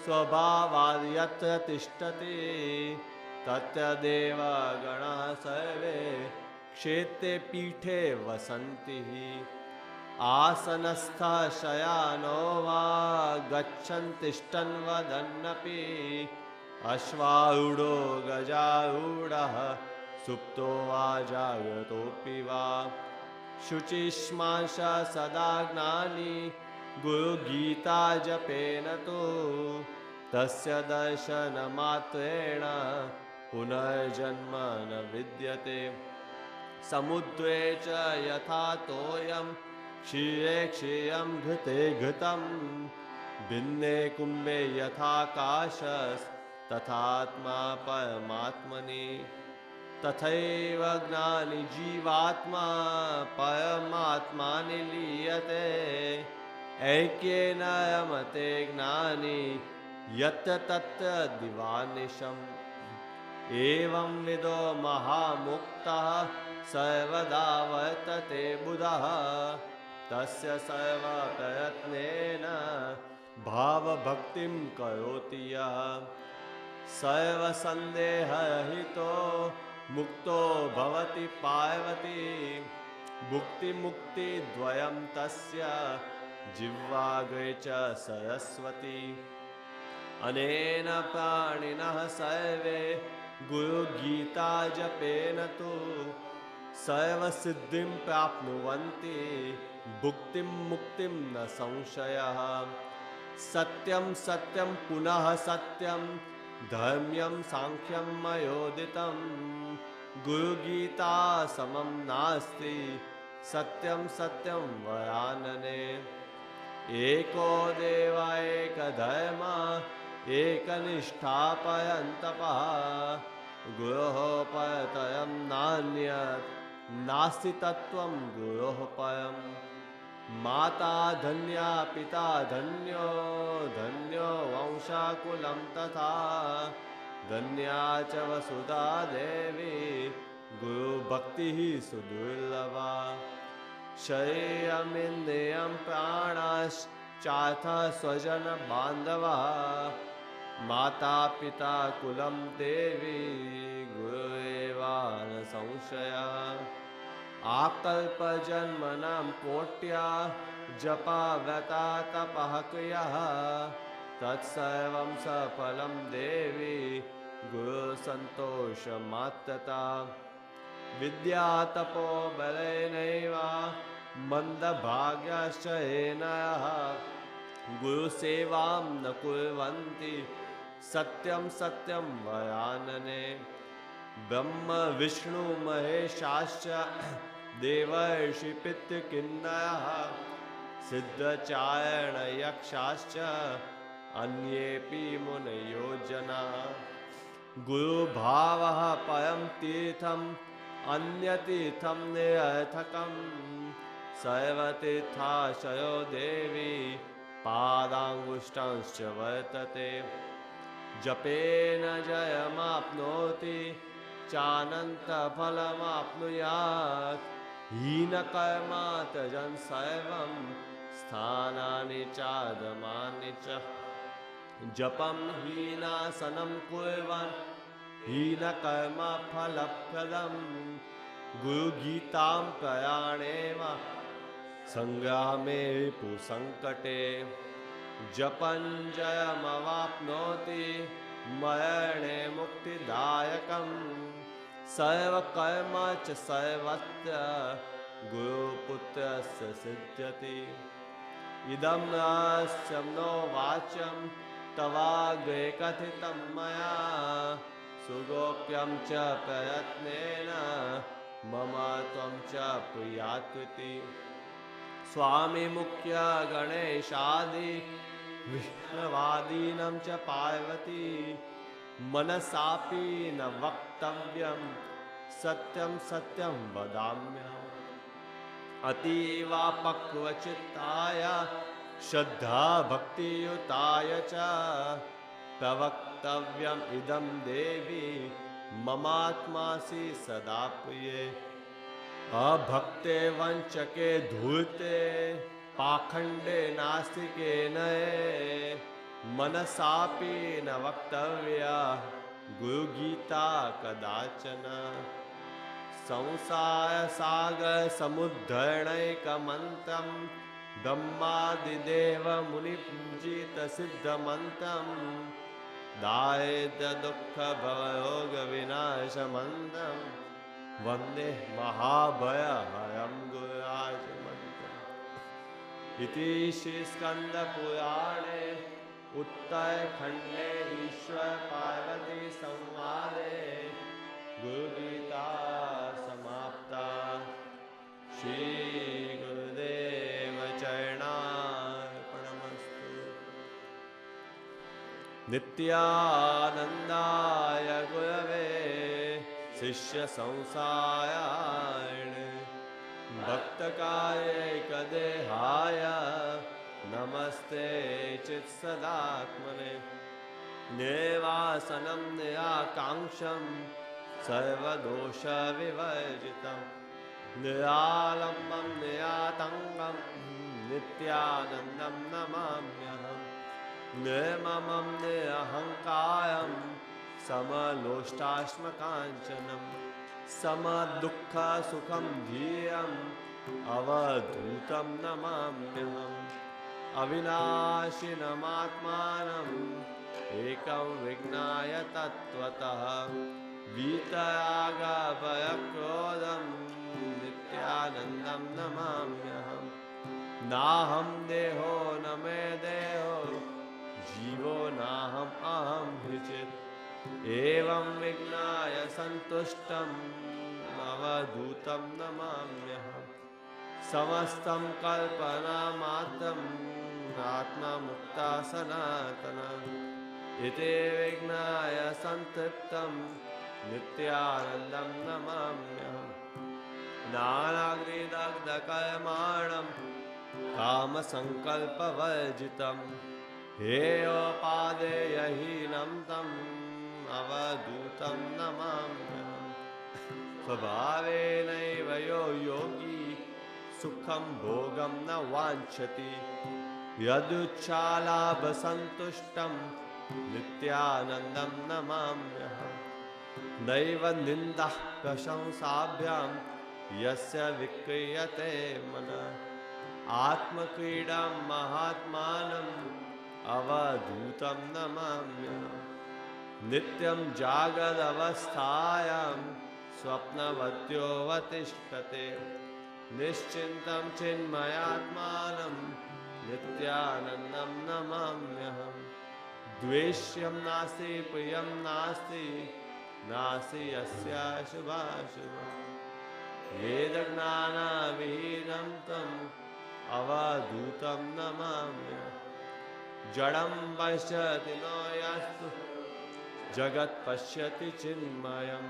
स्वभावाद् यत्र तिष्ठति तत्र देवगणाः सर्वे क्षेत्रे पीठे वसन्ति आसनस्थः शयानो वा गच्छन् तिष्ठन् वदन्नपि अश्वारूढो गजारूढः सुप्तो वा जागृतोऽपि वा शुचिष्मांश सदा ज्ञानी गुरुगीता जपेन तु तस्य दर्शनमात्रेण पुनर्जन्म न विद्यते समुद्रे च यथा तोयं क्षीरे क्षीरं घृते घृतं भिन्ने कुम्भे यथाकाशस्तथात्मा परमात्मनि तथैव ज्ञानी जीवात्मा परमात्मानि लीयते ऐक्येन रमते ज्ञानी यत्र तत्र दिवानिशम् एवं विदो महामुक्तः सर्वदा वर्तते बुधः तस्य सर्वप्रयत्नेन भावभक्तिं करोति यः सर्वसन्देहरहितो मुक्तो भवति पार्वती भुक्तिमुक्तिद्वयं तस्य जिह्वाग्रे च सरस्वती अनेन प्राणिनः सर्वे गुरुगीता जपेन तु सर्वसिद्धिं प्राप्नुवन्ति भुक्तिं मुक्तिं न संशयः सत्यं सत्यं पुनः सत्यं धर्म्यं सांख्यं मयोदितं गुरुगीता समं नास्ति सत्यं सत्यं वरानने एको देव एकधर्म एकनिष्ठा परन्तपः गुरोः परतरं नान्यत् नास्ति तत्त्वं गुरोः परम् माता धन्या पिता धन्यो धन्यो वंशाकुलं तथा धन्या च वसुधा देवी गुरुभक्तिः सुदुर्लभा शरीरमिन्द्रियं प्राणाश्चार्थः स्वजनबान्धवः माता पिता कुलं देवी गुरुरेवा न संशयः आकल्पजन्मनां कोट्या जपा व्रता तपः क्रियः तत्सर्वं सफलं देवी गुरुसन्तोषमात्रता विद्या तपो बलेनैव मन्दभाग्यश्च येनः गुरुसेवां न कुर्वन्ति सत्यं सत्यं वरानने ब्रह्म विष्णु महेशाश्च देवर्षि पितृकिन्नरः सिद्धचारण यक्षाश्च अन्येऽपि मुनयो जनाः गुरुभावः परं तीर्थम् अन्यतीर्थं निरर्थकं सर्वतीर्थाश्रयो देवी पादाङ्गुष्ठांश्च वर्तते जपेन जयमाप्नोति चानन्तफलमाप्नुयात् हीनकर्मा त्यजन् सर्वं स्थानानि चादमानि च जपं हीनासनं कुर्वन् हीनकर्मा फलप्रदम् गुरुगीतां प्रयाणेव सङ्ग्रामे रिपुसङ्कटे जपं जयमवाप्नोति मरणे मुक्तिदायकं सर्वकर्म च सर्वत्र गुरुपुत्रस्य सिद्ध्यति इदं रहस्यं नो वाच्यं तवाग्रे कथितं मया सुगोप्यं च प्रयत्नेन मम त्वं च प्रियात्विति स्वामी मुख्य गणेशादि विष्णुवादीनं च पार्वती मनसापि न वक्तव्यं सत्यं सत्यं वदाम्यहम् अतीवापक्वचित्ताय श्रद्धा भक्तियुताय च प्रवक्तव्यम् इदं देवी ममात्मासि सदा प्रिये अभक्ते वंचके धूर्ते पाखंडे नास्तिके नये मनसापि न वक्तव्या गुरुगीता कदाचन संसार सागर समुद्धरणैकमन्त्रं ब्रह्मादिदेव मुनिपूजित सिद्धमन्त्रं दारिद्र्य दुःख भवरोग विनाशमन्त्रं वन्दे महाभयहरं गुरुराजमन्त्रम् इति श्रीस्कन्दपुराणे उत्तरखण्डे ईश्वर पार्वती संवादे गुरुगीता समाप्ता। श्री गुरुदेव चरणार्पणमस्तु। नित्यानन्दाय गुरवे शिष्य संसारायणे भक्तकायैकदेहाय नमस्ते चित्सदात्मने निर्वासनं निराकाङ्क्षं सर्वदोषविवर्जितं निरालम्बं निरातङ्गं नित्यानन्दं नमाम्यहम् निर्ममं निरहङ्कारं समलोष्टाश्मकाञ्चनं समदुःखसुखं धीरम् अवधूतं नमाम्यहम् अविनाशिनमात्मानम् एकं विज्ञाय तत्त्वतः वीतरागभयक्रोधं नित्यानन्दं नमाम्यहम् नाहं देहो न मे देहो जीवो नाहम् अहं भिचित् एवं विज्ञाय सन्तुष्टम् अवधूतं नमाम्यहम् समस्तं कल्पनामात्रम् आत्मामुक्ता सनातनम् इति विज्ञाय सन्तृप्तं नित्यानन्दं नमाम्यहम् नानाग्निदग्धकर्माणं कामसङ्कल्पवर्जितं हेयोपादेयहीनं तम् अवधूतं नमाम्यहम् स्वभावेनैव यो योगी सुखं भोगं न वाञ्छति यदुच्छालाभसन्तुष्टं नित्यानन्दं नमाम्यहम् नैव निन्दः प्रशंसाभ्यां यस्य विक्रियते मनः आत्मक्रीडां महात्मानम् अवधूतं नमाम्यहम् नित्यं जागदवस्थायां स्वप्नवत्योऽवतिष्ठते निश्चिन्तं चिन्मयात्मानं नित्यानन्दं नमाम्यहम् द्वेष्यं नास्ति प्रियं नास्ति नास्ति यस्याशुभाशुभम् वेदज्ञानविहीनं तम् अवधूतं नमाम्यहम् जडं पश्यति न यस्तु जगत् पश्यति चिन्मयम्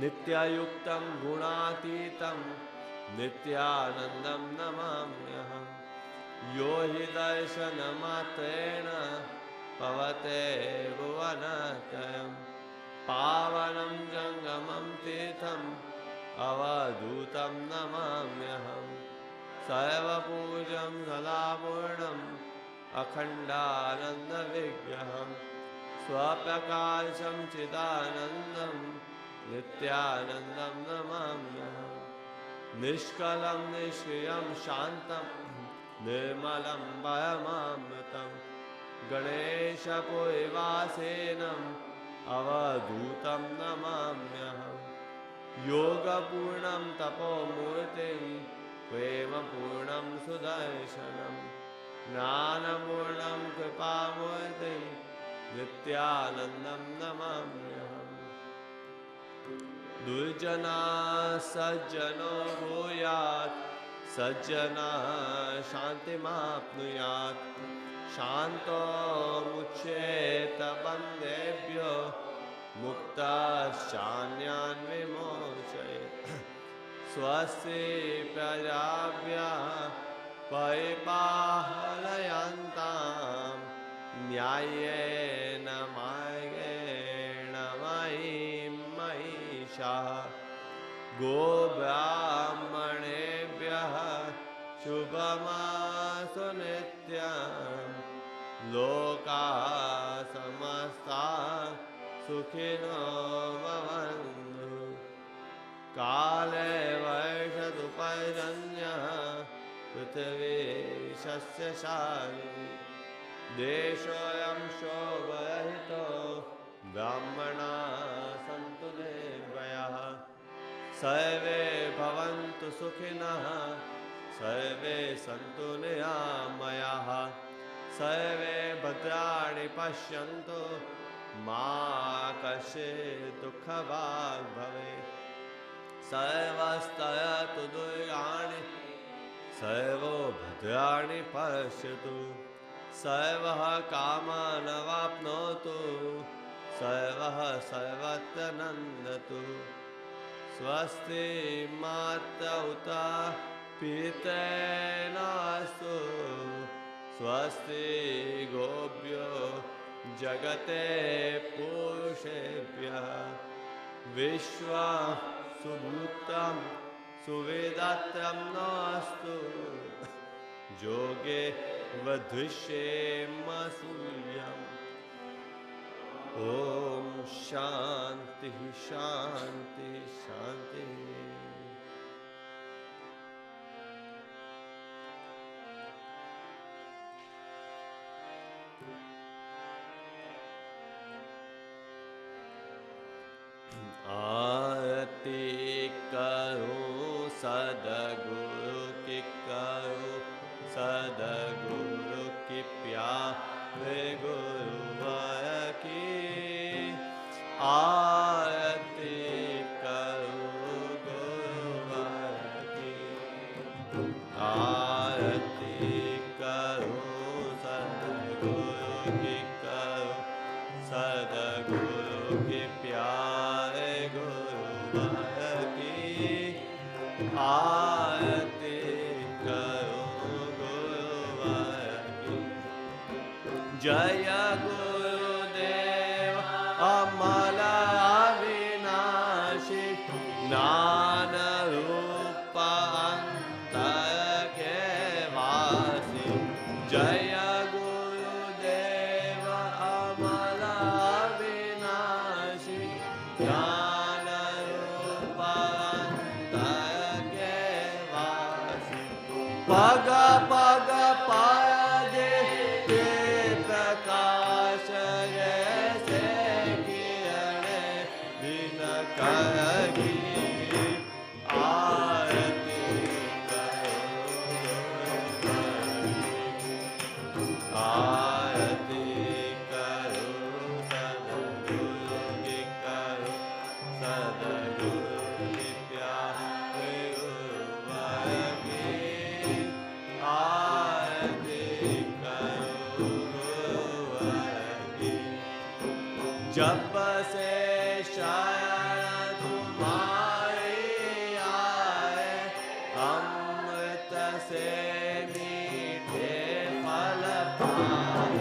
नित्ययुक्तं गुणातीतं नित्यानन्दं नमाम्यहम् यो हि दर्शनमात्रेण पवते भुवनत्रयम् पावनं जङ्गमं तीर्थम् अवधूतं नमाम्यहम् सर्वपूज्यं सदापूर्णम् अखण्डानन्दविग्रहम् स्वप्रकाशं चिदानन्दं नित्यानन्दं नमाम्यहम् निष्कलं निष्क्रियं शान्तं निर्मलं परमामृतं गणेशपुरीवासेनम् अवधूतं नमाम्यहम् योगपूर्णं तपोमूर्तिं प्रेमपूर्णं सुदर्शनं ज्ञानपूर्णं कृपामूर्तिं नित्यानन्दं नमाम्यहम् दुर्जना सज्जनो भूयात् सज्जना शान्तिमाप्नुयात् शान्तो मुच्येत बन्धेभ्यो मुक्तश्चान्यान् विमोचयेत् स्वस्ति प्रजाभ्यः परिपालयन्तां न्याय्येन मार्गेण महीं महिषाः गोब्राह्मणेभ्यः शुभमासु नित्यं लोकाः समस्ताः सुखिनो भवन्तु काले वर्षतु पर्जन्यः पृथिवी सस्यशालिनी देशोऽयं शोभरहितो ब्राह्मणाः सन्तु निर्भयाः सर्वे भवन्तु सुखिनः सर्वे सन्तु निरामयाः सर्वे भद्राणि पश्यन्तु मा कश्चित् दुःखभाग् भवेत् सर्वस्तरतु दुर्गाणि सर्वो भद्राणि पश्यतु सर्वः कामान् अवाप्नोतु सर्वः सर्वत्र नन्दतु स्वस्ति माता उत पितॄणास्तु स्वस्ति गोभ्यो जगते पुरुषेभ्यः विश्वा सुभूतं सुवेदात्रं नास्तु योगे वधुष्येम सूर्यम् ॐ शान्ति शान्ति शान्ति आरती करो सद्गुरु की करो सद्गुरु की प्यारे गुरुवर की आरती करो गुरुवर की आरती करो सद्गुरु की करो सद्गुरु की प्यारे गुरुवर की आरती करो गुरुवर की जय गुरुदेव अमल अविनाशी ज्ञान रूप अंतर के वासी जय गुरुदेव अमल अविनाशी ज्ञान रूप अंतर के वासी पग पग पाए दे प्रकाश जैसे किरण दिन करगी आरती करो आरती करो सद्गुरु की करो सद्गुरु की प्यारे गुरुवर की आरती करो गुरुवर की जब से शरण तुम्हारी आए अमृत से मीठे फल पाए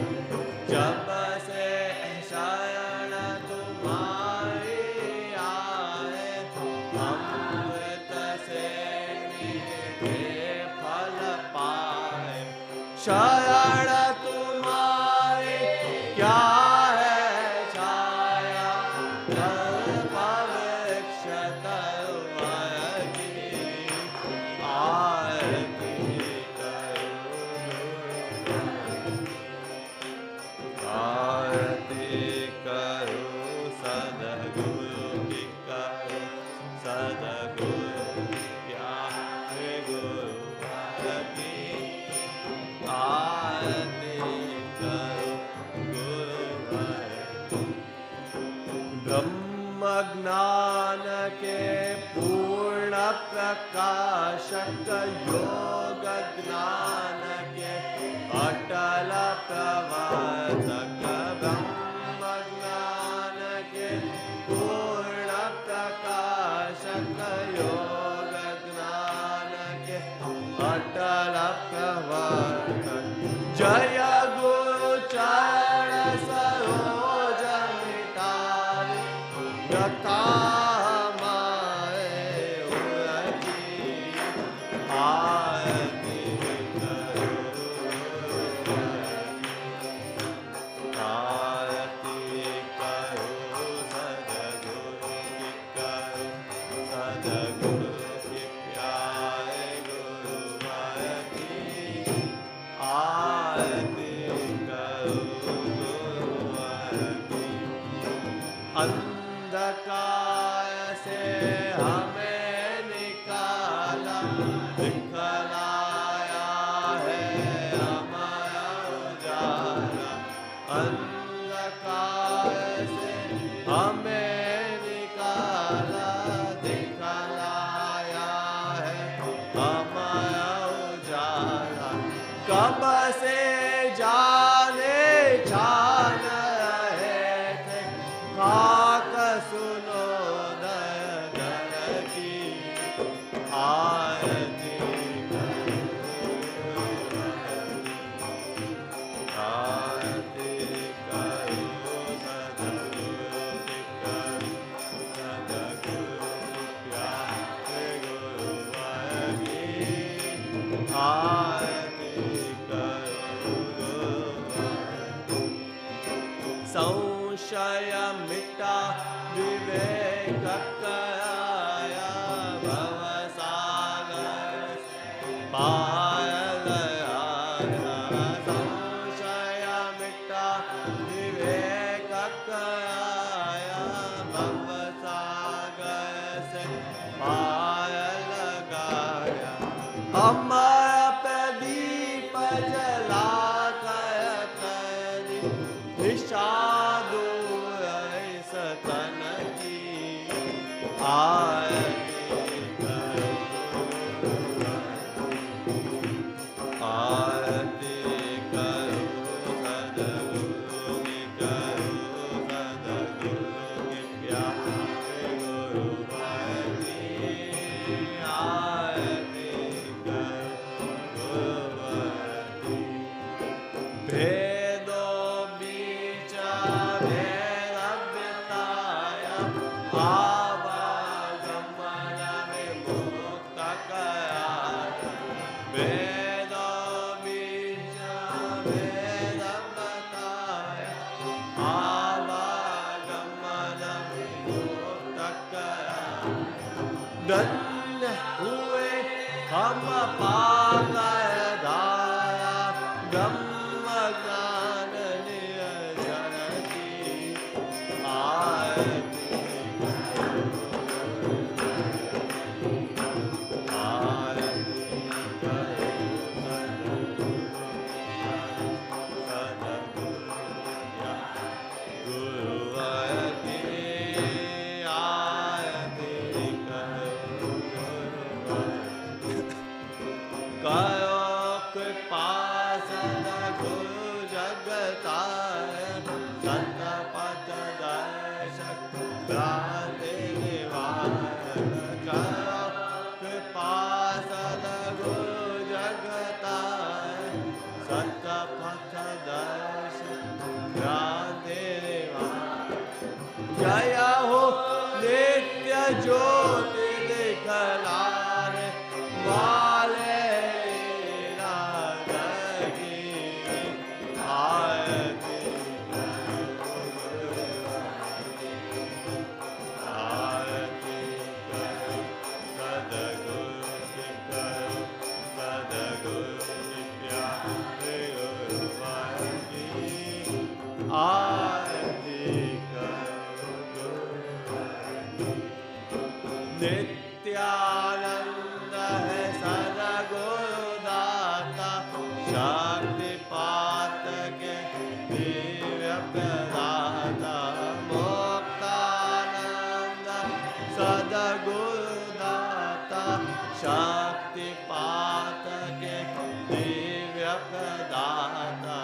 जब से शरण तुम्हारी आए अमृत से मीठे फल पाए शरण तुम्हारी क्या है छाया कल्पवृक्ष तरुवर की आरती करो आरती करो सद्गुरु की करो सद्गुरु प्यारे गुरुवर की आरती करो गुरुवर ब्रह्म ज्ञान के पूर्ण प्रकाशक योग ज्ञान के अटल प्रवर्तक ब्रह्म ज्ञान के पूर्ण प्रकाशक योग ज्ञान के अटल प्रवर्तक जय गुरु चरण सरोज मिटाए यथा हमारे कब से जाने जान रहे थे, खाक सुनो दर की आरती आरती करो सद्गुरु की सद्गुरु प्यारे गुरुवर की आरती करो गुरुवर। संशय मिटा विवेक कराया, भवसागर पार लगाया। संशय मिटा विवेक कराया, भवसागर से पार लगाया। अमर प्रदीप जला कर दिशा दूर सतन की आरती करो आरती करो सद्गुरु की करो सद्गुरु की प्यारे गुरुवर की आरती करो गुरुवर की। भेदो बीच भेद बिताया, आवागमन में मुक्त कराया। भेदो बीच भेद बताया, आवागमन में मुक्त कराया। धन्य हुए हम पाकर धारा, ब्रह्म ज्ञान निरंजन की आरती आरती करो सद्गुरु गुरुवर की आरती करो गुरुवर। करो कृपा सद्गुरु जगताय, सतपथ दर्शक भ्रांति निवारण। करो कृपा सद्गुरु जगताय, सतपथ दर्शक भ्रांति निवारण। जय हो नित्य ज्योति दिखलारे वाले राधा की आरती करो आरती करो सद्गुरु की करो सद्गुरु की प्यारे गुरुवर की आरती करो गुरुवर की। नित्यानंद है सद्गुरुदाता, शक्तिपात के दिव्य प्रदाता। मुक्तानंद सद्गुरुदाता, शक्तिपात के दिव्य प्रदाता।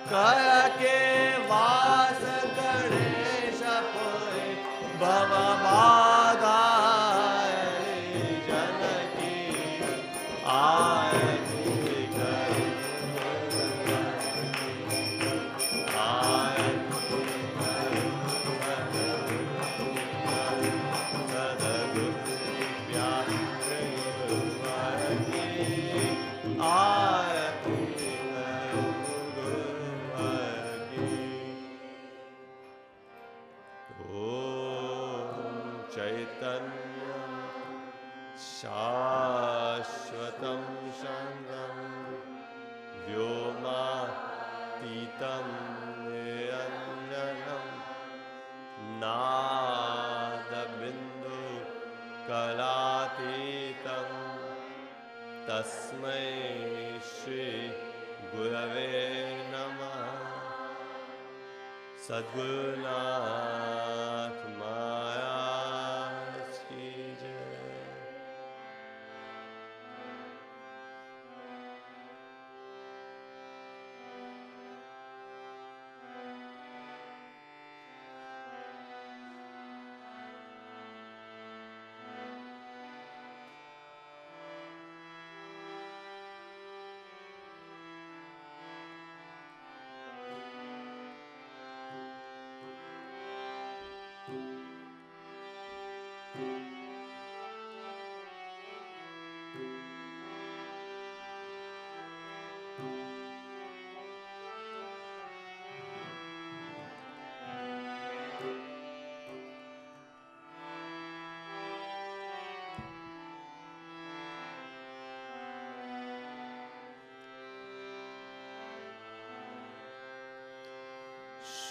कर के वास गणेश पुरे, भव बाधा जन की आरती करो आरती करो सद्गुरु प्यारे गुरुवर की आरती करो गुरुवर की। ओम चैतन्य शाश्वतं शरणं व्योमातीतं निरञ्जनं नादबिन्दु कलातीतं तस्मै श्री गुरवे नमः। सद्गुरुनाथ महाराज की जय।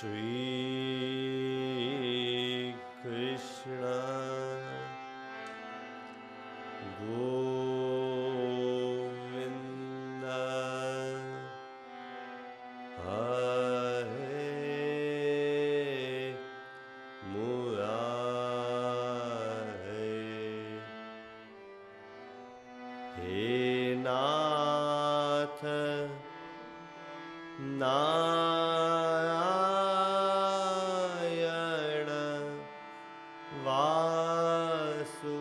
Shri Krishna Govinda Hare Murare He Nath Narayana Vasudeva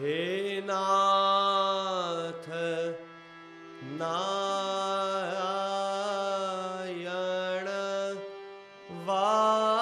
He Nath Narayana Vasudeva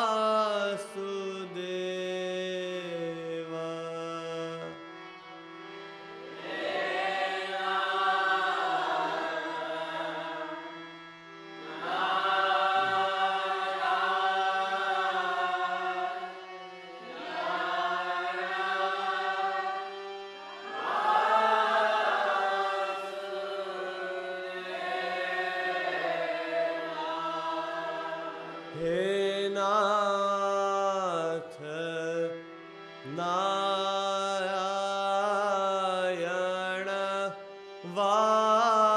He Nath Narayana Vasudeva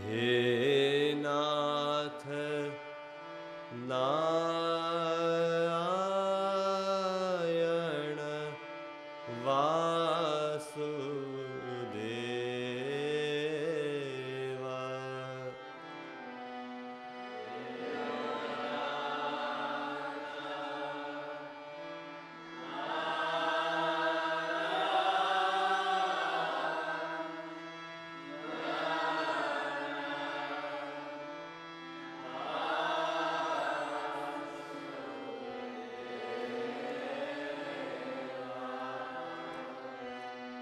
He Nath Narayana Vasudeva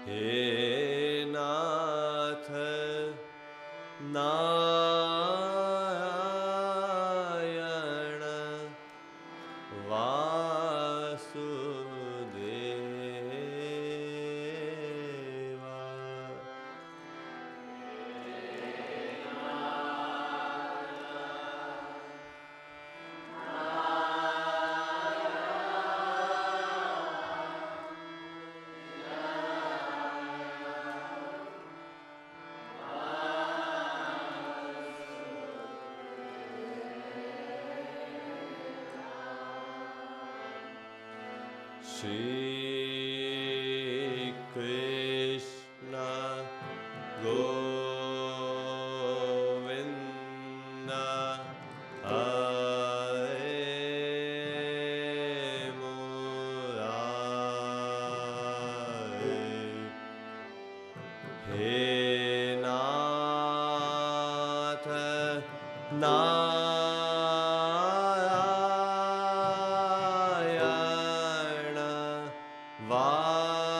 He Nath Narayana Vasudeva Shri Krishna Govinda Hare Murare He Nath Narayana Vasudeva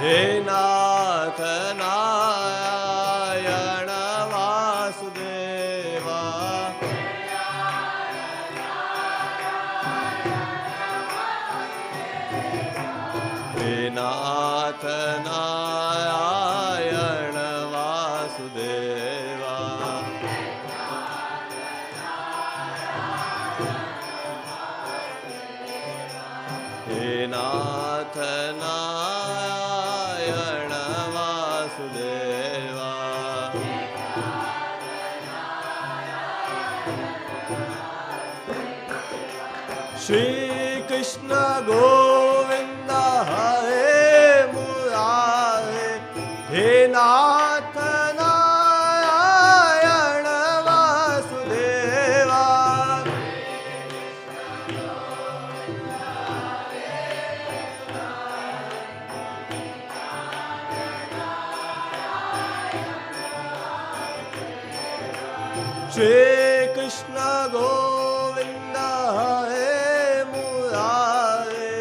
हे नाथ नारायण वासुदेवा हे नाथ नारायण वासुदेवा हे नाथ नारायण वासुदेवा श्री कृष्ण गोविंद हरे मुरारे हे नाथ नारायण वासुदेवा श्री कृष्ण गोविंद हरे मुरारे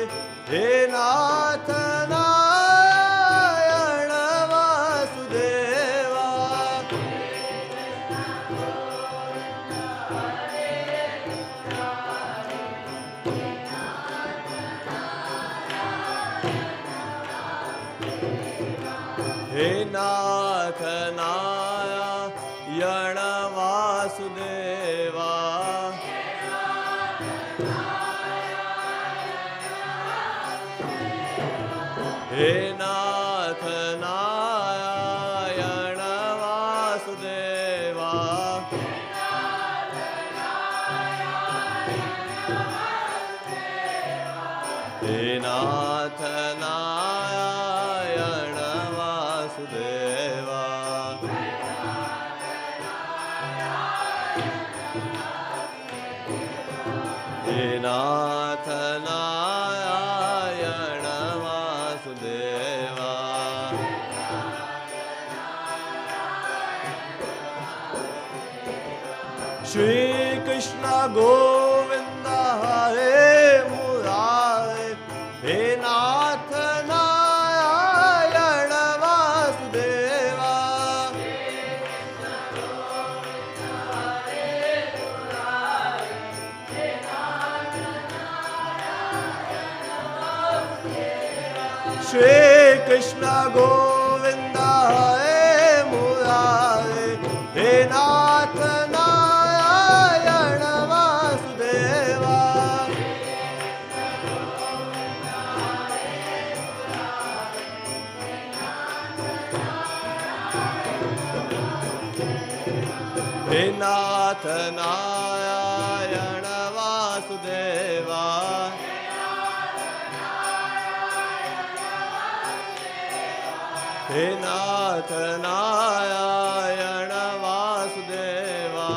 हे नाथ नारायण वासुदेवा हे नाथ नारायण वासुदेवा हे नाथ नारायण वासुदेवा हे नाथ नारायण वासुदेवा हे नाथ नारायण वासुदेवा श्री कृष्ण गोविंद हरे मुरारे हे नाथ नारायण वासुदेवा श्री कृष्ण गोविंद हरे मुरारे हे नाथ नारायण वासुदेवा हे नाथ नारायण वासुदेवा हे नाथ नारायण वासुदेवा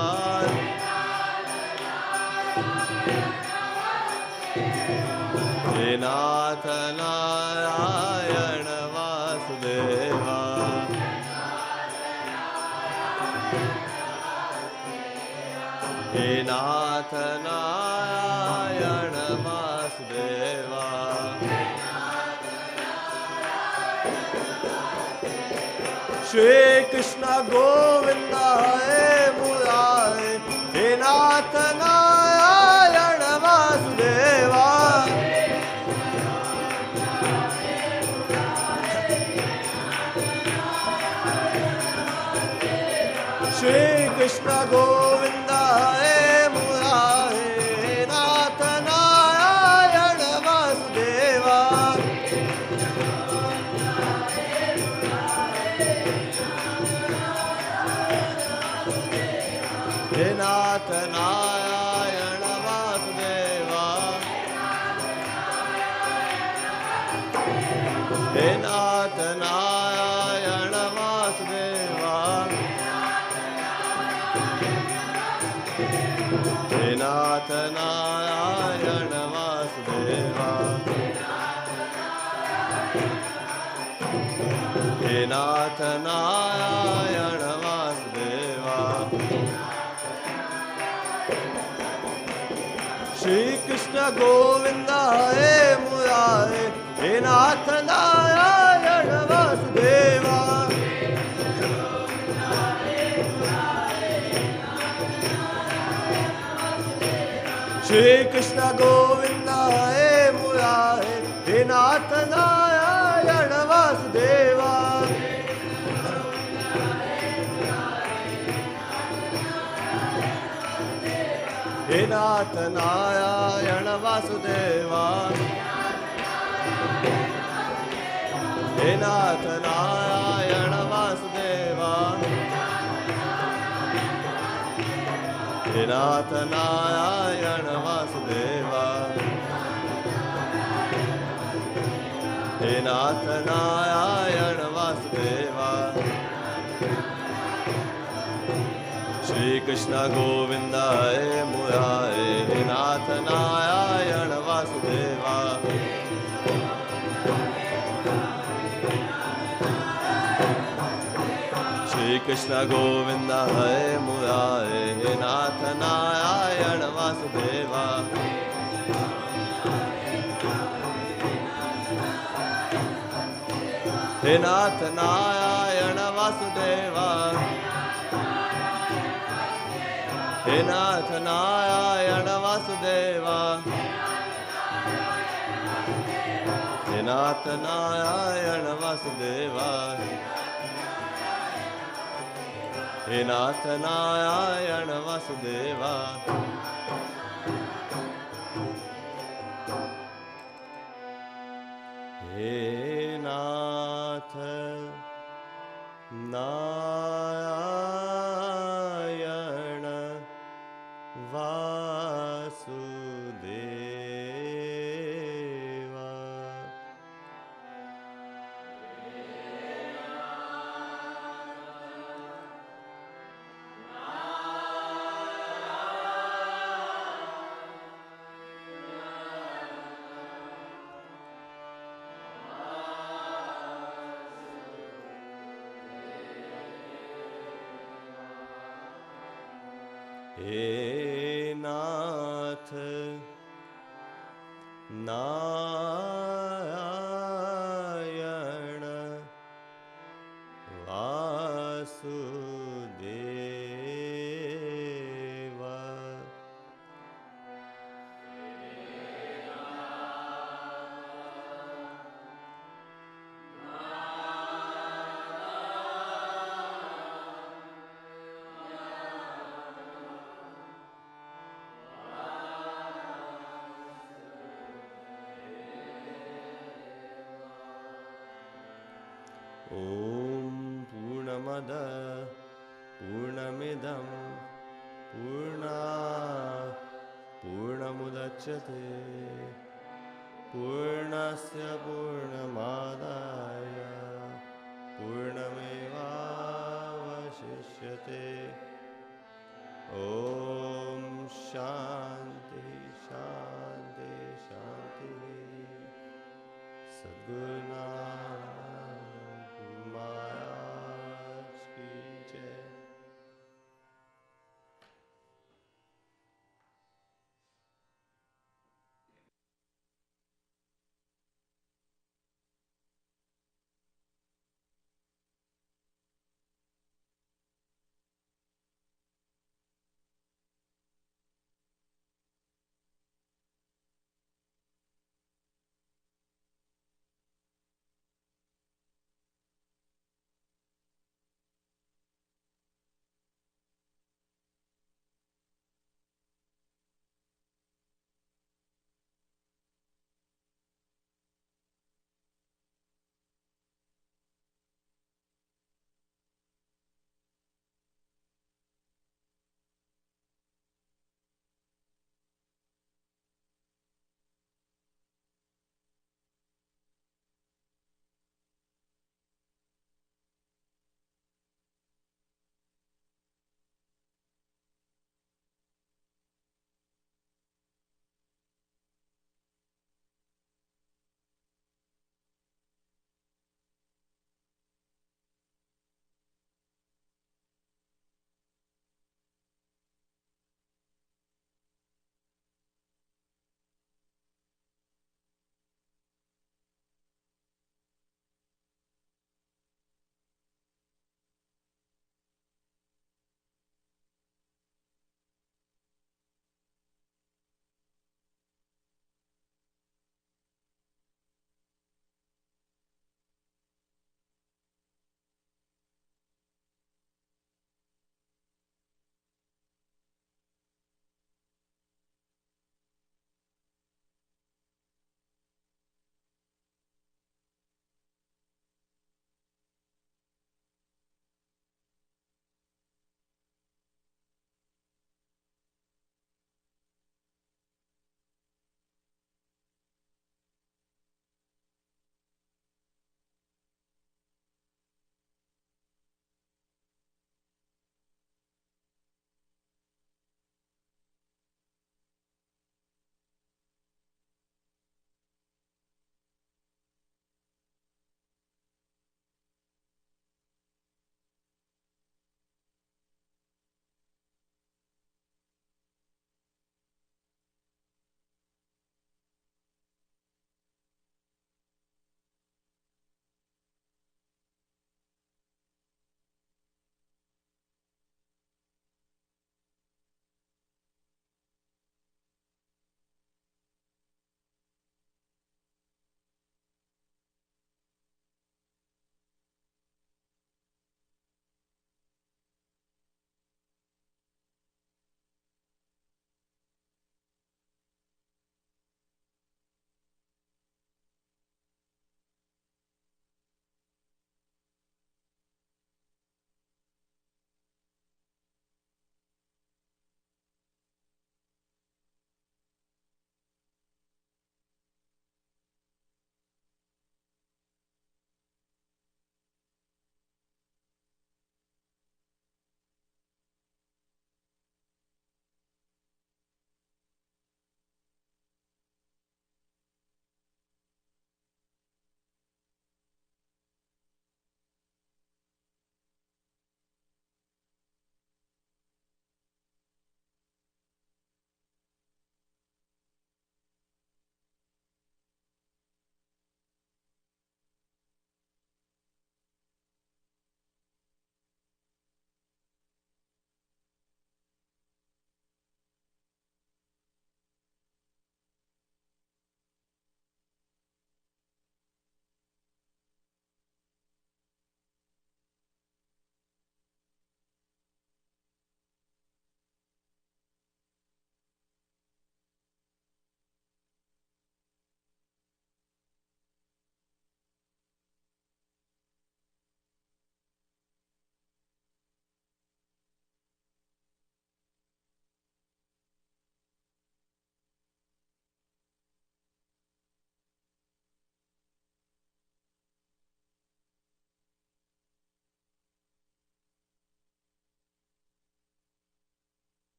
हे नाथ नारायण वासुदेवा हे नाथ नारायण वासुदेवा श्री कृष्ण गोविंद हरे मुरारे हे नाथ नारायण वासुदेवा श्री कृष्ण गोविंद हरे मुरारे हे नाथ नारायण वासुदेवा हे नाथ नारायण वासुदेवा हे नाथ नारायण वासुदेवा हे नाथ नारायण वासुदेवा हे नाथ नारायण वासुदेवा श्री कृष्ण गोविंद हरे मुरारे हे नाथ नारायण श्री कृष्ण गोविंद हे मुरारे हे नाथ नारायण वासुदेवा हे नाथ नारायण वासुदेवा हे नाथ नारायण वासुदेवा हे नाथ नारायण वासुदेवा हे नाथ नारायण वासुदेवा श्री कृष्ण गोविंद हे मुरारे हे नाथ नारायण वासुदेवा श्री कृष्ण गोविंद हे मुरारे हे नाथ नारायण वासुदेवा हे नाथ नारायण वासुदेवा हे नाथ नारायण वासुदेवा हे नाथ नारायण वासुदेवा हे नाथ नारायण वासुदेवा हे नाथ नारायण वासुदेवा हे नाथ नारायण वासुदेवा ॐ पूर्णमद पूर्णमिदं पूर्णमुदच्यते पूर्णस्य पूर्णमादाय पूर्णमेवावशिष्यते ॐ शान्ति शान्ति शान्तिः सद्गुरुनाथ महाराज की जय।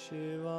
Shivaya.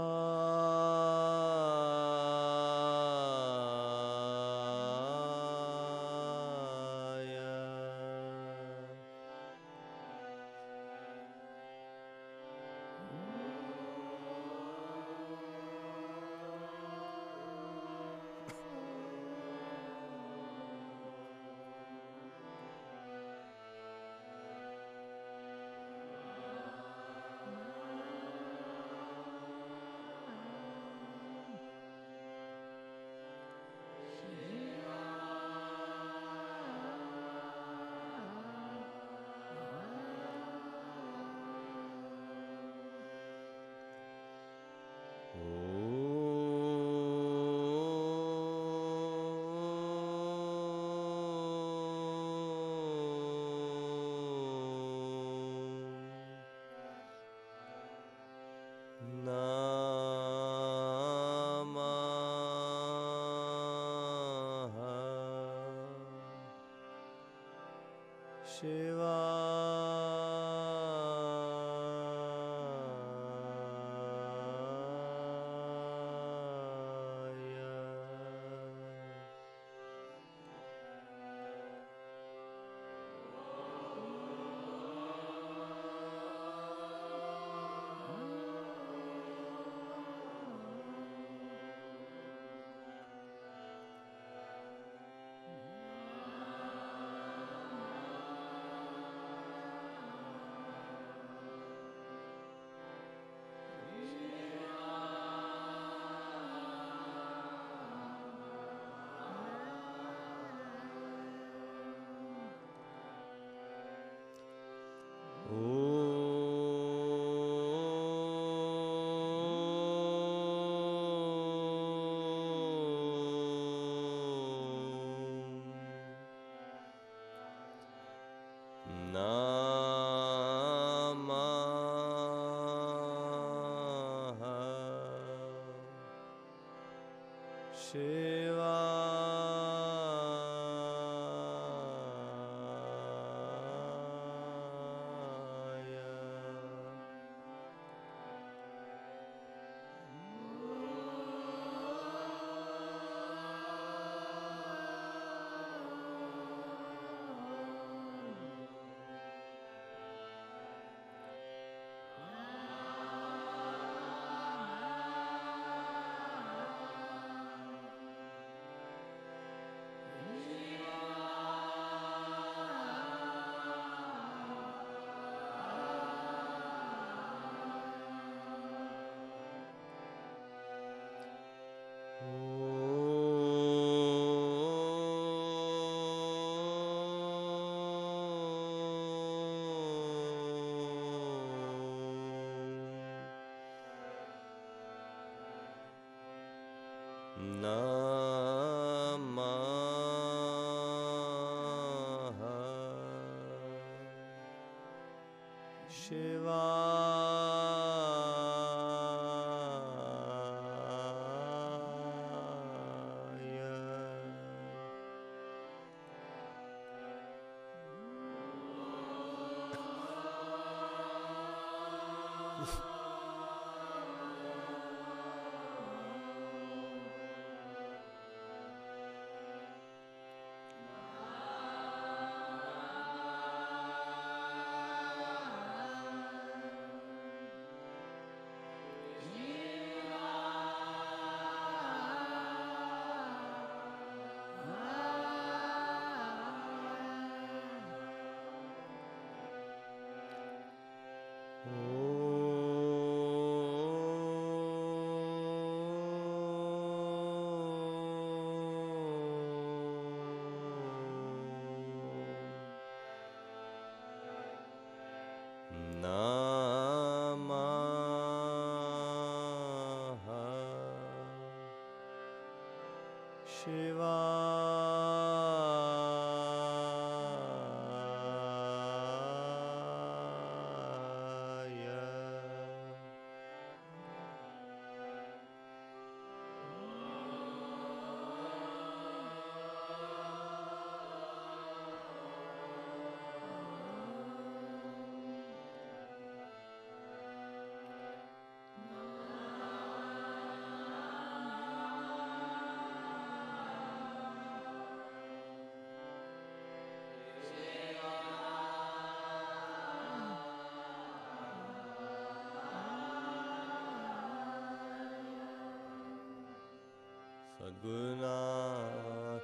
Raghunath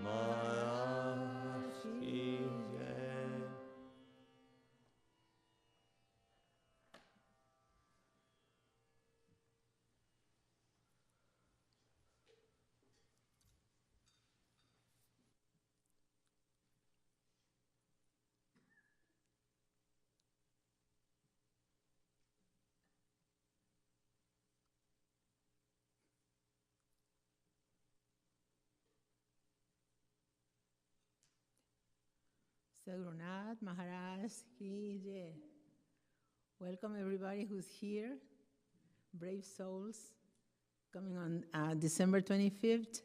Maharaj ki jai. Raghunath Maharaj ki jai. Welcome everybody who's here, brave souls, coming on December 25th,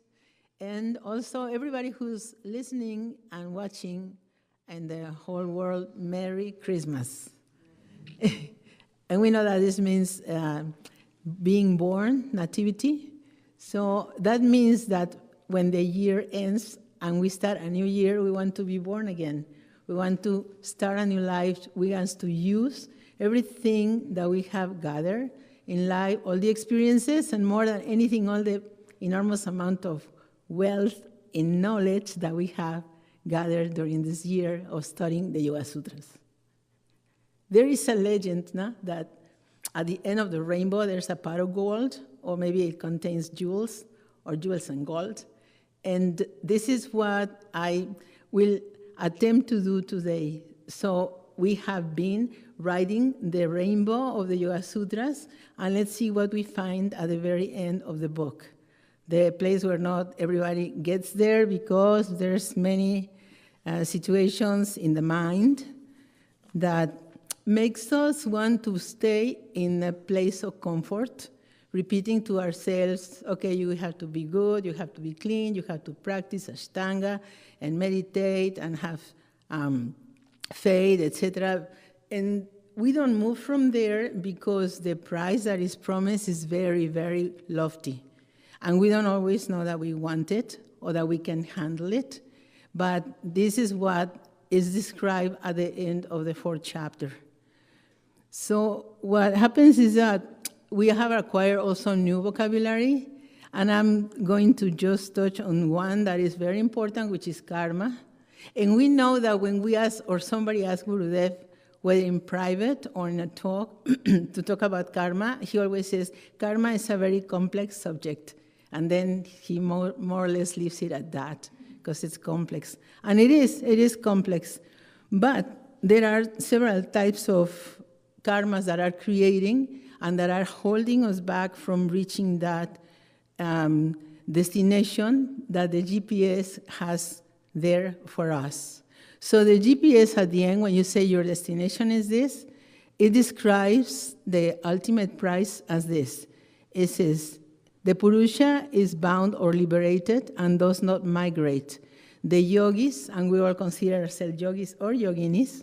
and also everybody who's listening and watching, and the whole world, Merry Christmas. And we know that this means being born, nativity. So that means that when the year ends and we start a new year, we want to be born again. We want to start a new life. We want to use everything that we have gathered in life, all the experiences, and more than anything, all the enormous amount of wealth in knowledge that we have gathered during this year of studying the Yoga Sutras. There is a legend that at the end of the rainbow, there's a pot of gold, or maybe it contains jewels, or jewels and gold. And this is what I will attempt to do today. So we have been writing the rainbow of the Yoga Sutras, and let's see what we find at the very end of the book. The place where not everybody gets there because there's many situations in the mind that makes us want to stay in a place of comfort, repeating to ourselves, okay, you have to be good, you have to be clean, you have to practice Ashtanga and meditate and have faith, etc. And we don't move from there because the price that is promised is very, very lofty. And we don't always know that we want it or that we can handle it. But this is what is described at the end of the 4th chapter. So what happens is that we have acquired also new vocabulary, and I'm going to just touch on one that is very important, which is karma. And we know that when we ask, or somebody asks Gurudev, whether in private or in a talk, to talk about karma, he always says, karma is a very complex subject. And then he more or less leaves it at that, because it's complex. And it is complex. But there are several types of karmas that are creating and that are holding us back from reaching that destination that the GPS has there for us. So the GPS at the end, when you say your destination is this, it describes the ultimate prize as this. It says, the Purusha is bound or liberated and does not migrate. The yogis, and we all consider ourselves yogis or yoginis,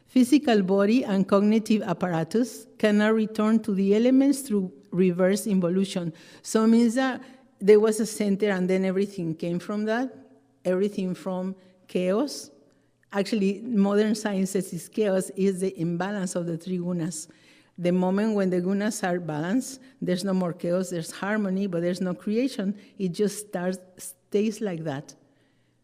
physical body and cognitive apparatus cannot return to the elements through reverse involution. So it means that there was a center and then everything came from that, everything from chaos. Actually, modern science says is chaos is the imbalance of the 3 gunas. The moment when the gunas are balanced, there's no more chaos, there's harmony, but there's no creation. It just stays like that.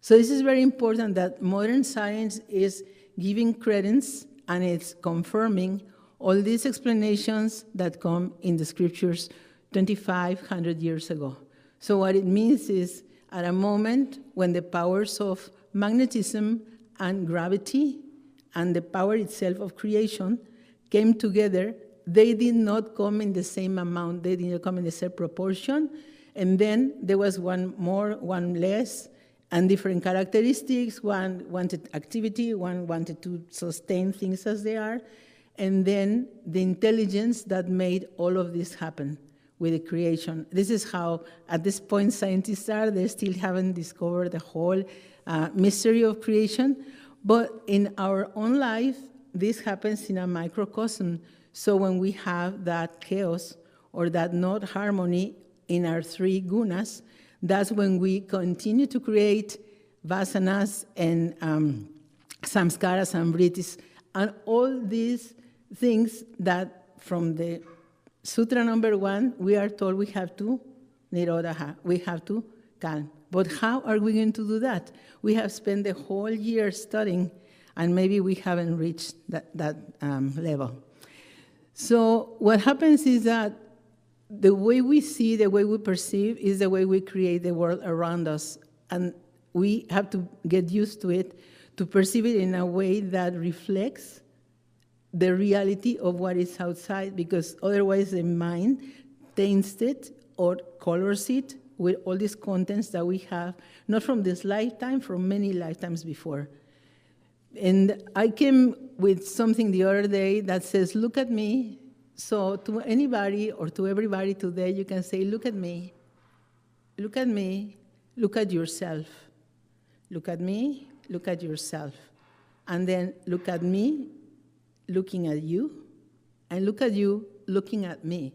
So this is very important that modern science is giving credence and it's confirming all these explanations that come in the scriptures 2,500 years ago. So what it means is at a moment when the powers of magnetism and gravity and the power itself of creation came together, they did not come in the same amount, they did not come in the same proportion, and then there was one more, one less, and different characteristics. One wanted activity, one wanted to sustain things as they are, and then the intelligence that made all of this happen with the creation. This is how, at this point, scientists are. They still haven't discovered the whole mystery of creation, but in our own life, this happens in a microcosm. So when we have that chaos or that not harmony in our 3 gunas, that's when we continue to create vasanas and samskaras and vrittis, and all these things that from the sutra number 1, we are told we have to nirodha, we have to calm. But how are we going to do that? We have spent the whole year studying, and maybe we haven't reached that level. So what happens is that the way we see, the way we perceive, is the way we create the world around us. And we have to get used to it, to perceive it in a way that reflects the reality of what is outside, because otherwise the mind taints it or colors it with all these contents that we have, not from this lifetime, from many lifetimes before. And I came with something the other day that says, look at me. So to anybody or to everybody today, you can say, look at me, look at me, look at yourself. Look at me, look at yourself. And then look at me, looking at you, and look at you, looking at me.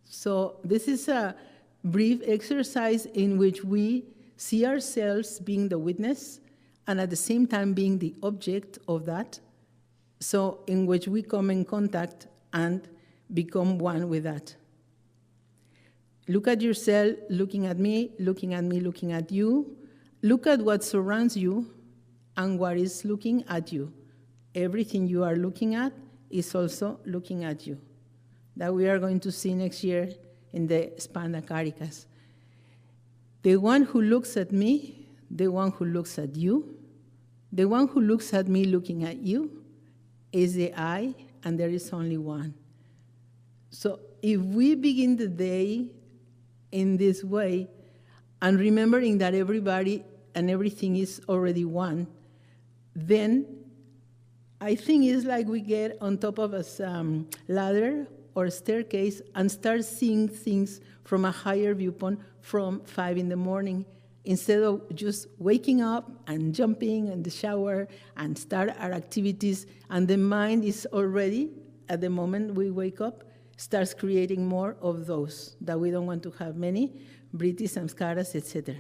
So this is a brief exercise in which we see ourselves being the witness and at the same time being the object of that. So in which we come in contact and become one with that. Look at yourself, looking at me, looking at me, looking at you. Look at what surrounds you and what is looking at you. Everything you are looking at is also looking at you. That we are going to see next year in the Spanda Karikas. The one who looks at me, the one who looks at you, the one who looks at me looking at you is the I, and there is only one. So if we begin the day in this way, and remembering that everybody and everything is already one, then I think it's like we get on top of a ladder or a staircase and start seeing things from a higher viewpoint from 5 in the morning, instead of just waking up and jumping in the shower and start our activities, and the mind is already, at the moment we wake up, starts creating more of those that we don't want to have many, vrittis, samskaras, etc.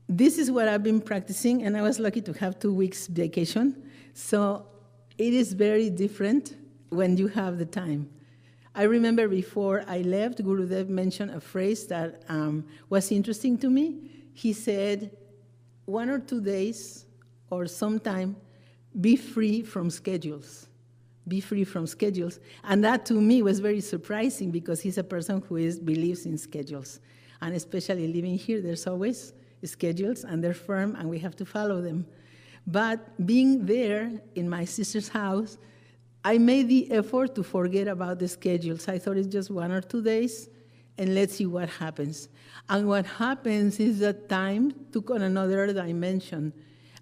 This is what I've been practicing, and I was lucky to have 2 weeks vacation. So it is very different when you have the time. I remember before I left, Gurudev mentioned a phrase that was interesting to me. He said, 1 or 2 days or sometime, be free from schedules. Be free from schedules. And that to me was very surprising, because he's a person who believes in schedules. And especially living here, there's always schedules, and they're firm, and we have to follow them. But being there in my sister's house, I made the effort to forget about the schedules. I thought it's just 1 or 2 days, and let's see what happens. And what happens is that time took on another dimension.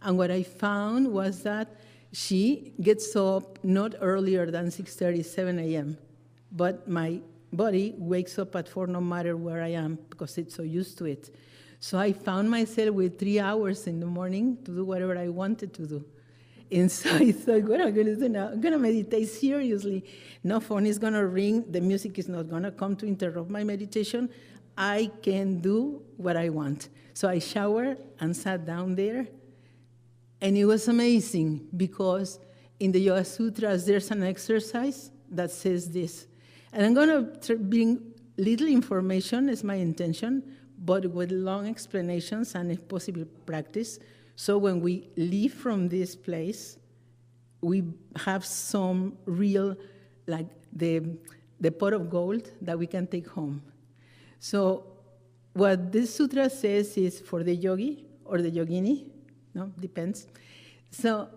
And what I found was that she gets up not earlier than 6:30, 7 a.m., but my body wakes up at 4 no matter where I am, because it's so used to it. So I found myself with 3 hours in the morning to do whatever I wanted to do. And so I thought, what am I going to do now? I'm going to meditate seriously. No phone is going to ring. The music is not going to come to interrupt my meditation. I can do what I want. So I showered and sat down there. And it was amazing, because in the Yoga Sutras, there's an exercise that says this. And I'm going to bring little information, is my intention, but with long explanations and, if possible, practice. So when we leave from this place, we have some real, like the pot of gold that we can take home. So what this sutra says is for the yogi or the yogini, no, depends. So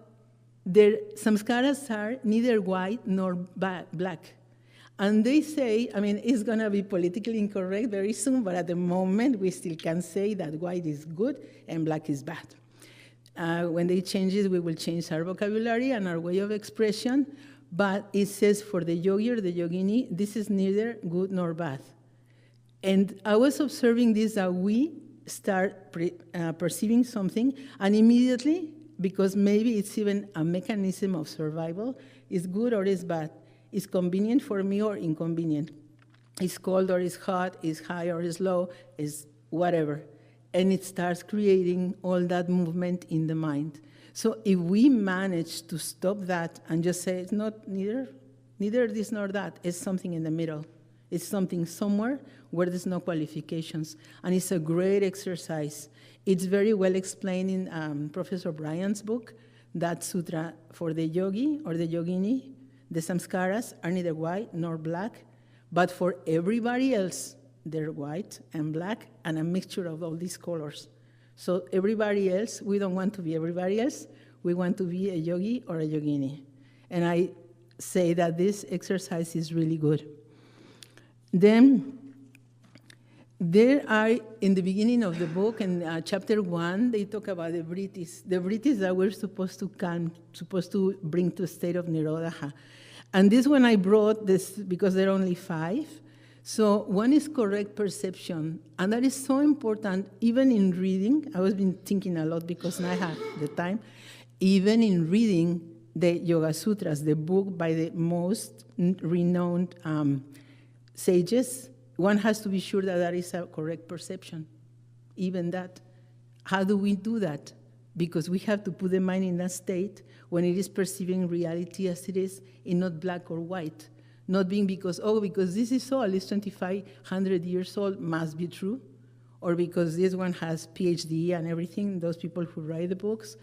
their samskaras are neither white nor black. And they say, I mean, it's going to be politically incorrect very soon, but at the moment, we still can say that white is good and black is bad. When they change it, we will change our vocabulary and our way of expression, but it says for the yogi or the yogini, this is neither good nor bad. And I was observing this, that we start perceiving something, and immediately, because maybe it's even a mechanism of survival, is good or is bad, is convenient for me or inconvenient, is cold or is hot, is high or is low, is whatever. And it starts creating all that movement in the mind. So if we manage to stop that and just say, it's not neither this nor that, it's something in the middle. It's something somewhere where there's no qualifications. And it's a great exercise. It's very well explained in Professor Bryant's book, that sutra for the yogi or the yogini. The samskaras are neither white nor black, but for everybody else, they're white and black and a mixture of all these colors. So everybody else, we don't want to be everybody else. We want to be a yogi or a yogini. And I say that this exercise is really good. Then there are, in the beginning of the book, in chapter 1, they talk about the vrittis. The vrittis that we're supposed to calm, supposed to bring to a state of nirodha. And this one I brought this because there are only 5. So one is correct perception, and that is so important even in reading. I was been thinking a lot because now I have the time. Even in reading the Yoga Sutras, the book by the most renowned sages, one has to be sure that that is a correct perception. Even that. How do we do that? Because we have to put the mind in that state when it is perceiving reality as it is, in not black or white. Not being because this is all, it's 2,500 years old, must be true. Or because this one has PhD and everything, those people who write the books.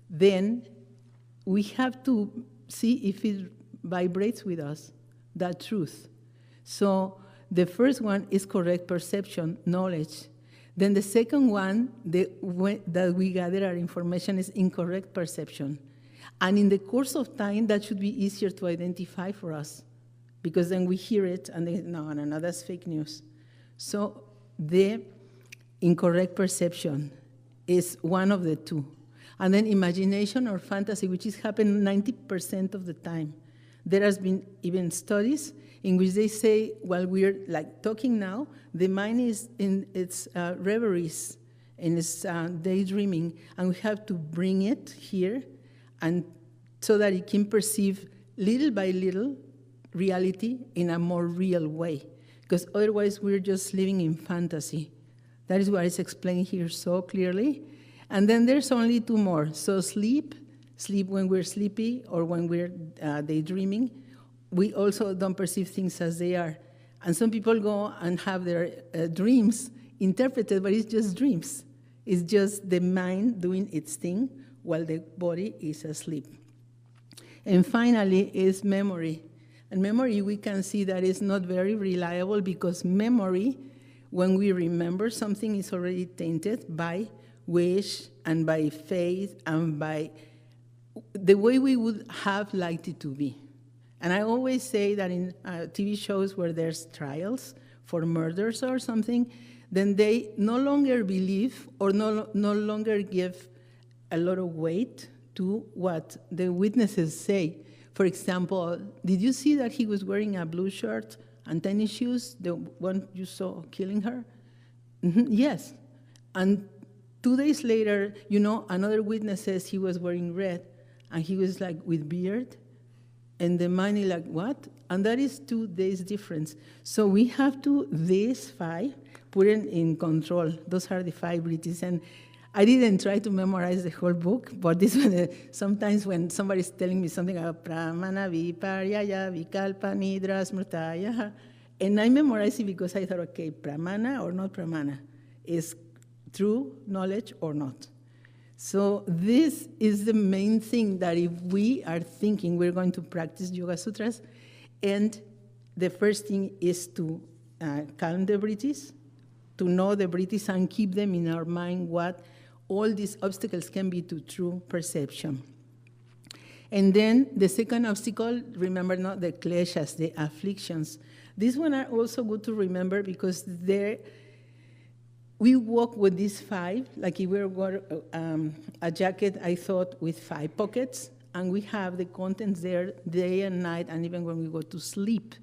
Then we have to see if it vibrates with us, that truth. So the first one is correct perception, knowledge. Then the second one, that we gather our information, is incorrect perception. And in the course of time, that should be easier to identify for us, because then we hear it and they, no, that's fake news. So the incorrect perception is one of the two. And then imagination or fantasy, which is happening 90% of the time. There has been even studies in which they say, while we're like talking now, the mind is in its reveries, in its daydreaming, and we have to bring it here, and so that it can perceive little by little reality in a more real way. Because otherwise we're just living in fantasy. That is what is explained here so clearly. And then there's only 2 more. So sleep when we're sleepy or when we're daydreaming. We also don't perceive things as they are. And some people go and have their dreams interpreted, but it's just dreams. It's just the mind doing its thing while the body is asleep. And finally is memory. And memory, we can see that is not very reliable, because memory, when we remember something, is already tainted by wish and by faith and by the way we would have liked it to be. And I always say that in TV shows where there's trials for murders or something, then they no longer believe or no longer give a lot of weight to what the witnesses say. For example, did you see that he was wearing a blue shirt and tennis shoes, the one you saw killing her? Yes. And 2 days later, another witness says he was wearing red, and he was like with beard, and the man is like, what? And that is 2 days difference. So we have to, these 5, put it in control. Those are the 5 vrittis. And I didn't try to memorize the whole book, but this one, sometimes when somebody's telling me something about pramana, viparyaya, vikalpa, nidra, smrtaya, and I memorize it because I thought, okay, pramana or not pramana is true knowledge or not. So this is the main thing, that if we are thinking we're going to practice Yoga Sutras, and the first thing is to calm the vrittis, to know the vrittis and keep them in our mind, what all these obstacles can be to true perception. And then the second obstacle, remember, not the kleshas, the afflictions. These ones are also good to remember, because we walk with these 5, like if we were a jacket, I thought, with 5 pockets, and we have the contents there day and night, and even when we go to sleep.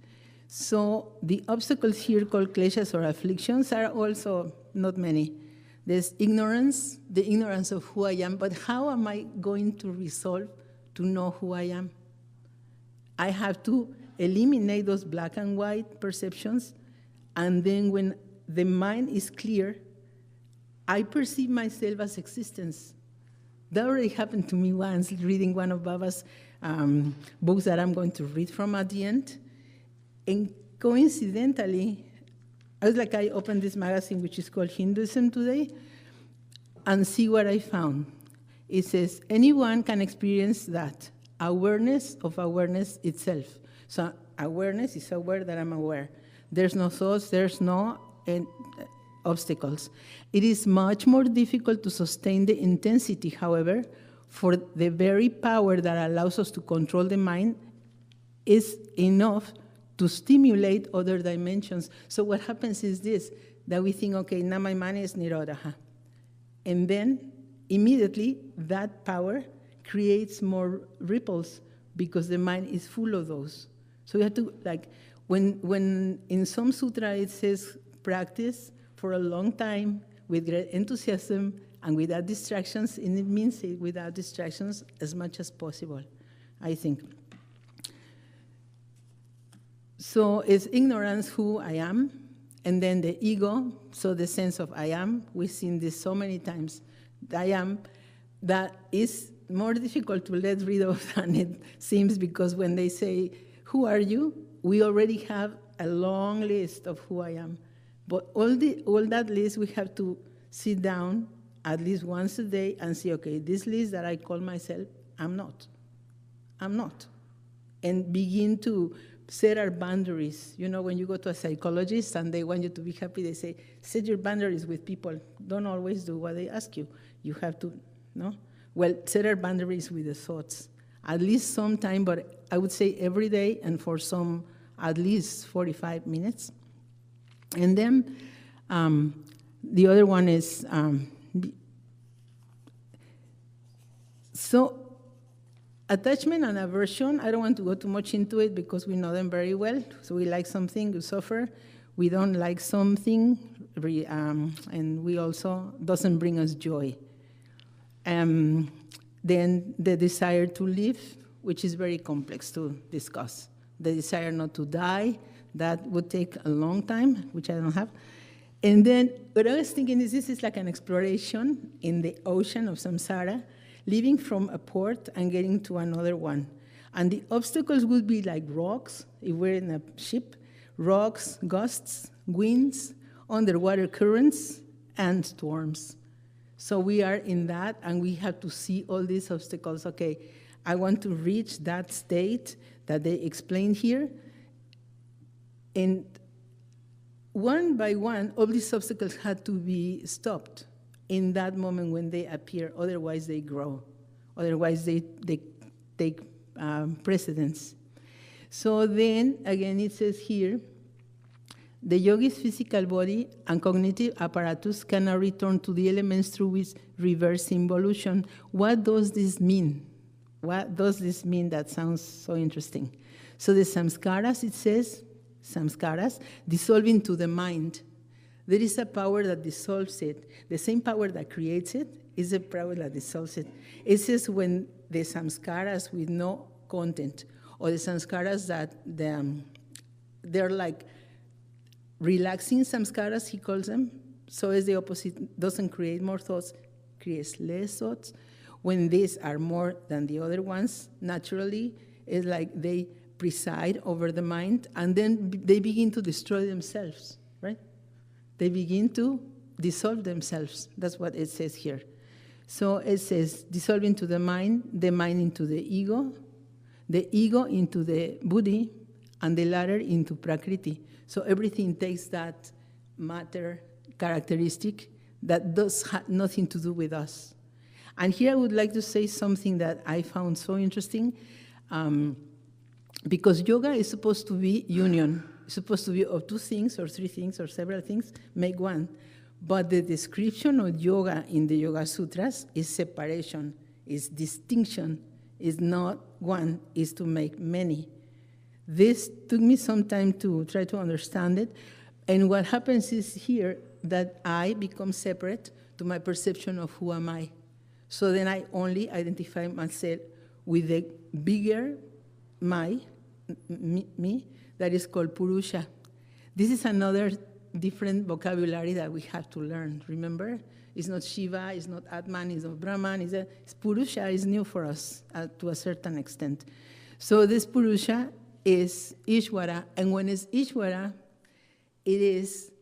So the obstacles here called kleshas or afflictions are also not many. There's ignorance, the ignorance of who I am, but how am I going to resolve to know who I am? I have to eliminate those black and white perceptions, and then when the mind is clear, I perceive myself as existence. That already happened to me once, reading one of Baba's books that I'm going to read from at the end. And coincidentally, I opened this magazine, which is called Hinduism Today, and see what I found. It says, anyone can experience that, awareness of awareness itself. So awareness is aware that I'm aware. There's no thoughts, there's no obstacles. It is much more difficult to sustain the intensity, however, for the very power that allows us to control the mind is enough to stimulate other dimensions. So what happens is this, that we think, okay, now my mind is Nirodha. And then immediately that power creates more ripples because the mind is full of those. So we have to, like, when in some sutra it says practice for a long time with great enthusiasm and without distractions, and it means without distractions as much as possible, I think. So it's ignorance who I am, and then the ego, so the sense of I am. We've seen this so many times. I am, that is more difficult to let rid of than it seems, because when they say, who are you? We already have a long list of who I am. But all that list, we have to sit down at least once a day and say, okay, this list that I call myself, I'm not. I'm not. And begin to set our boundaries. You know, when you go to a psychologist and they want you to be happy, they say, set your boundaries with people. Don't always do what they ask you. You have to, no? Well, set our boundaries with the thoughts. At least sometime, but I would say every day, and for some, at least 45 minutes. And then the other one is, so attachment and aversion, I don't want to go too much into it because we know them very well. So we like something, we suffer. We don't like something, and we also, doesn't bring us joy. Then the desire to live, which is very complex to discuss. The desire not to die, that would take a long time, which I don't have. And then what I was thinking is this is like an exploration in the ocean of samsara, leaving from a port and getting to another one. And the obstacles would be like rocks, if we're in a ship, rocks, gusts, winds, underwater currents, and storms. So we are in that, and we have to see all these obstacles. Okay, I want to reach that state that they explained here. And one by one, all these obstacles had to be stopped in that moment when they appear, otherwise they grow. Otherwise they take precedence. So then, again, it says here, the yogi's physical body and cognitive apparatus cannot return to the elements through its reverse involution. What does this mean? What does this mean? That sounds so interesting. So the samskaras, it says, samskaras, dissolve into the mind. There is a power that dissolves it. The same power that creates it is the power that dissolves it. It says when the samskaras with no content, or the samskaras that they're like relaxing samskaras, he calls them. So it's the opposite, doesn't create more thoughts, creates less thoughts. When these are more than the other ones, naturally, it's like they preside over the mind, and then they begin to destroy themselves, right? They begin to dissolve themselves. That's what it says here. So it says, dissolve into the mind into the ego into the buddhi, and the latter into prakriti. So everything takes that matter characteristic that does have nothing to do with us. And here I would like to say something that I found so interesting, because yoga is supposed to be union. It's supposed to be of two things or three things or several things, make one. But the description of yoga in the Yoga Sutras is separation, is distinction, is not one, is to make many. This took me some time to try to understand it. And what happens is here that I become separate to my perception of who am I. So then I only identify myself with the bigger me, that is called Purusha. This is another different vocabulary that we have to learn, remember? It's not Shiva, it's not Atman, it's not Brahman, it's Purusha is new for us to a certain extent. So this Purusha is Ishwara, and when it's Ishwara, it is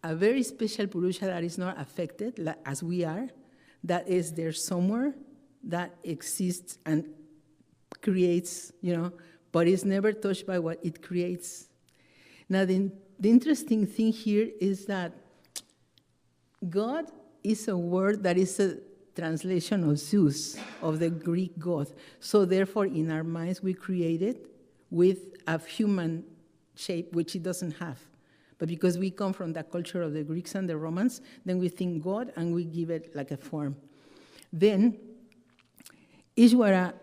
a very special Purusha that is not affected, as we are, that is there somewhere, that exists and creates, but is never touched by what it creates. Now, the interesting thing here is that God is a word that is a translation of Zeus, of the Greek god. So therefore, in our minds, we create it with a human shape, which it doesn't have. But because we come from the culture of the Greeks and the Romans, then we think God and we give it like a form. Then, Ishwara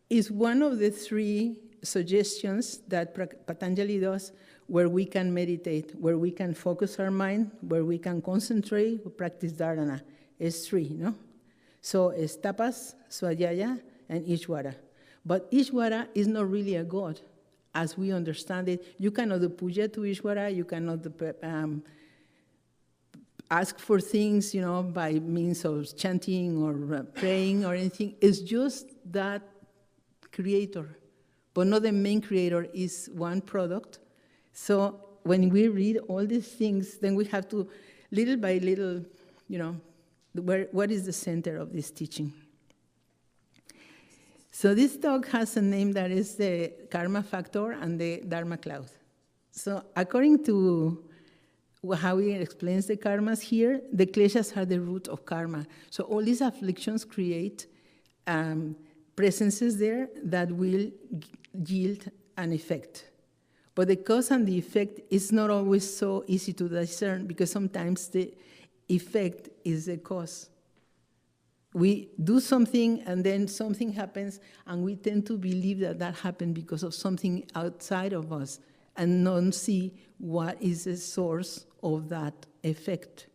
is one of the three suggestions that Patanjali does where we can meditate, where we can focus our mind, where we can concentrate, practice dharana. It's three, no? So it's tapas, swadhyaya, and Ishwara. But Ishwara is not really a god, as we understand it. You cannot do puja to Ishwara, you cannot ask for things, by means of chanting or praying or anything. It's just that creator, but not the main creator, is one product. So when we read all these things, then we have to, little by little, what is the center of this teaching? So this talk has a name that is the karma factor and the dharma cloud. So according to how he explains the karmas here, the kleshas are the root of karma. So all these afflictions create presences there that will yield an effect. But the cause and the effect is not always so easy to discern, because sometimes the effect is the cause. We do something and then something happens, and we tend to believe that that happened because of something outside of us and not see what is the source of that effect.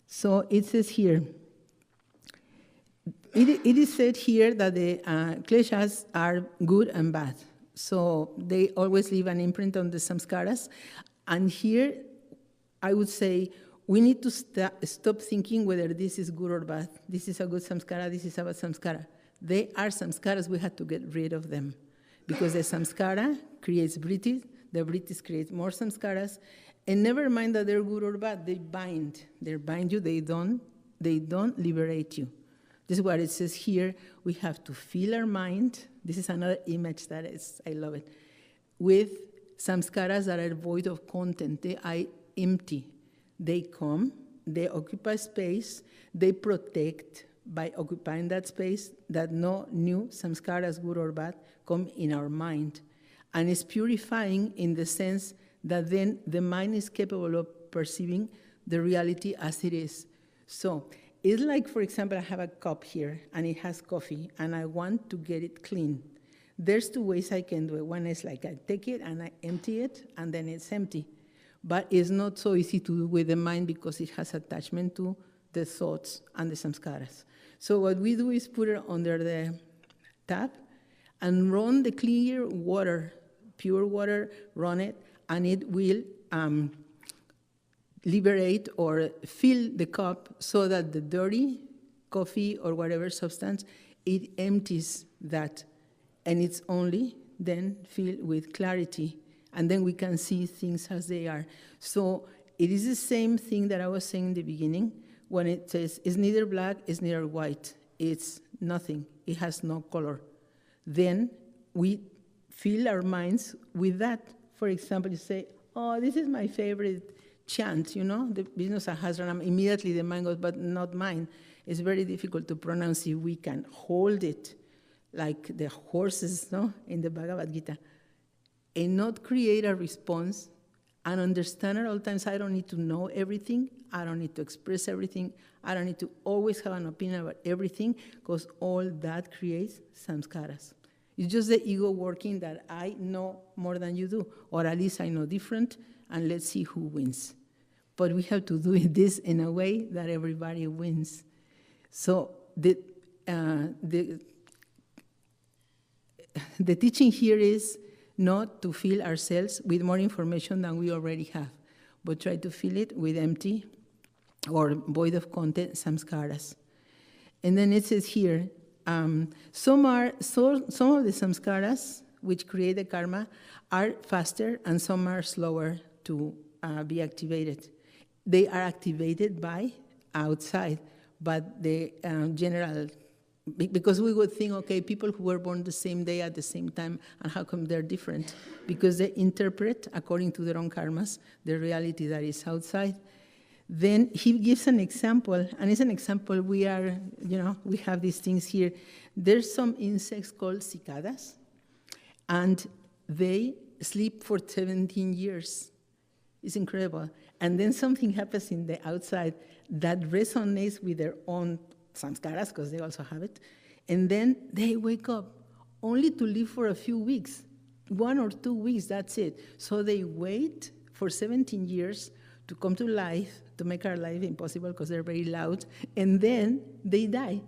So it says here, it is said here that the kleshas are good and bad. So they always leave an imprint on the samskaras. And here, I would say, we need to stop thinking whether this is good or bad. This is a good samskara, this is a bad samskara. They are samskaras, we have to get rid of them. Because the samskara creates vrittis, the vrittis create more samskaras, and never mind that they're good or bad, they bind. They bind you, they don't liberate you. This is what it says here. We have to fill our mind. This is another image that I love it. With samskaras that are void of content, they are empty. They come, they occupy space, they protect by occupying that space that no new samskaras, good or bad, come in our mind. And it's purifying in the sense that then the mind is capable of perceiving the reality as it is. So it's like, for example, I have a cup here and it has coffee and I want to get it clean. There's two ways I can do it. One is like I take it and I empty it and then it's empty. But it's not so easy to do with the mind because it has attachment to the thoughts and the samskaras. So what we do is put it under the tap and run the clear water, pure water, run it, and it will liberate or fill the cup so that the dirty coffee or whatever substance, it empties that. And it's only then filled with clarity. And then we can see things as they are. So it is the same thing that I was saying in the beginning when it says it's neither black, it's neither white. It's nothing. It has no color. Then we fill our minds with that. For example, you say, oh, this is my favorite chant, the business of Hazranam. Immediately the mind goes, but not mine. It's very difficult to pronounce if we can hold it like the horses, in the Bhagavad Gita, and not create a response and understand at all times I don't need to know everything, I don't need to express everything, I don't need to always have an opinion about everything, because all that creates samskaras. It's just the ego working that I know more than you do, or at least I know different, and let's see who wins. But we have to do this in a way that everybody wins. So the teaching here is not to fill ourselves with more information than we already have, but try to fill it with empty or void of content samskaras. And then it says here, some of the samskaras which create the karma, are faster and some are slower to be activated. They are activated by outside, but the general, because we would think, okay, people who were born the same day at the same time, and how come they're different? Because they interpret, according to their own karmas, the reality that is outside. Then he gives an example, and it's an example we have these things here. There's some insects called cicadas, and they sleep for 17 years. It's incredible. And then something happens in the outside that resonates with their own samskaras, because they also have it, and then they wake up only to live for a few weeks, 1 or 2 weeks, that's it. So they wait for 17 years to come to life, to make our life impossible because they're very loud, and then they die.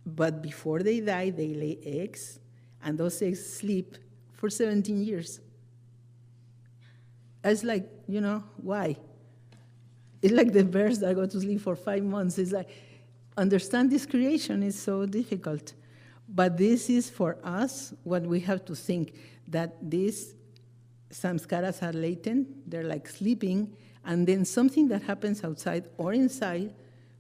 But before they die, they lay eggs, and those eggs sleep for 17 years. It's like, why? It's like the birds that go to sleep for 5 months. It's like, understand this creation is so difficult. But this is for us what we have to think, that these samskaras are latent, they're like sleeping, and then something that happens outside or inside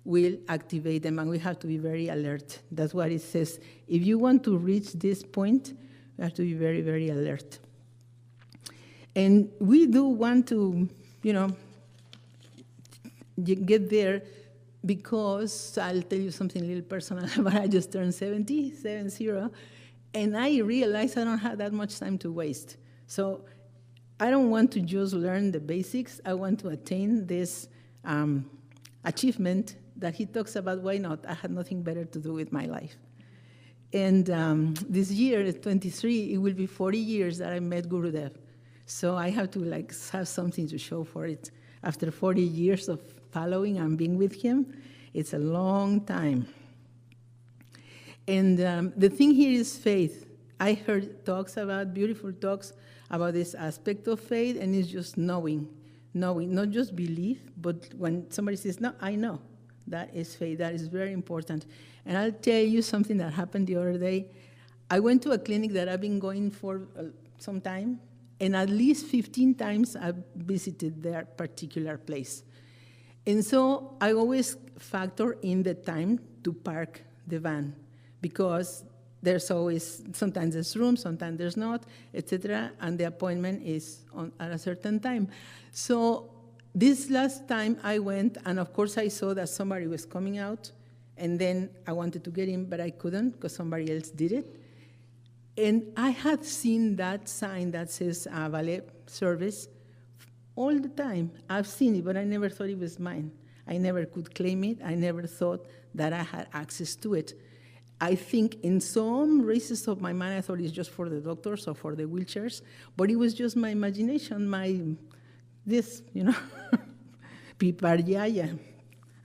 will activate them, and we have to be very alert. That's what it says. If you want to reach this point, you have to be very, very alert. And we do want to, get there, because I'll tell you something a little personal, but I just turned 70, and I realized I don't have that much time to waste. So I don't want to just learn the basics. I want to attain this achievement that he talks about. Why not? I had nothing better to do with my life. And this year, at 23, it will be 40 years that I met Gurudev. So I have to have something to show for it. After 40 years of following and being with him, it's a long time. And the thing here is faith. I heard beautiful talks about this aspect of faith, and it's just knowing, not just belief, but when somebody says, no, I know, that is faith. That is very important. And I'll tell you something that happened the other day. I went to a clinic that I've been going for some time, and at least 15 times I've visited their particular place. And so I always factor in the time to park the van, because there's always, sometimes there's room, sometimes there's not, etc., and the appointment is at a certain time. So this last time I went, and of course I saw that somebody was coming out, and then I wanted to get in, but I couldn't because somebody else did it. And I had seen that sign that says valet service all the time. I've seen it, but I never thought it was mine. I never could claim it. I never thought that I had access to it. I think in some races of my mind, I thought it's just for the doctors or for the wheelchairs, but it was just my imagination, viparyaya.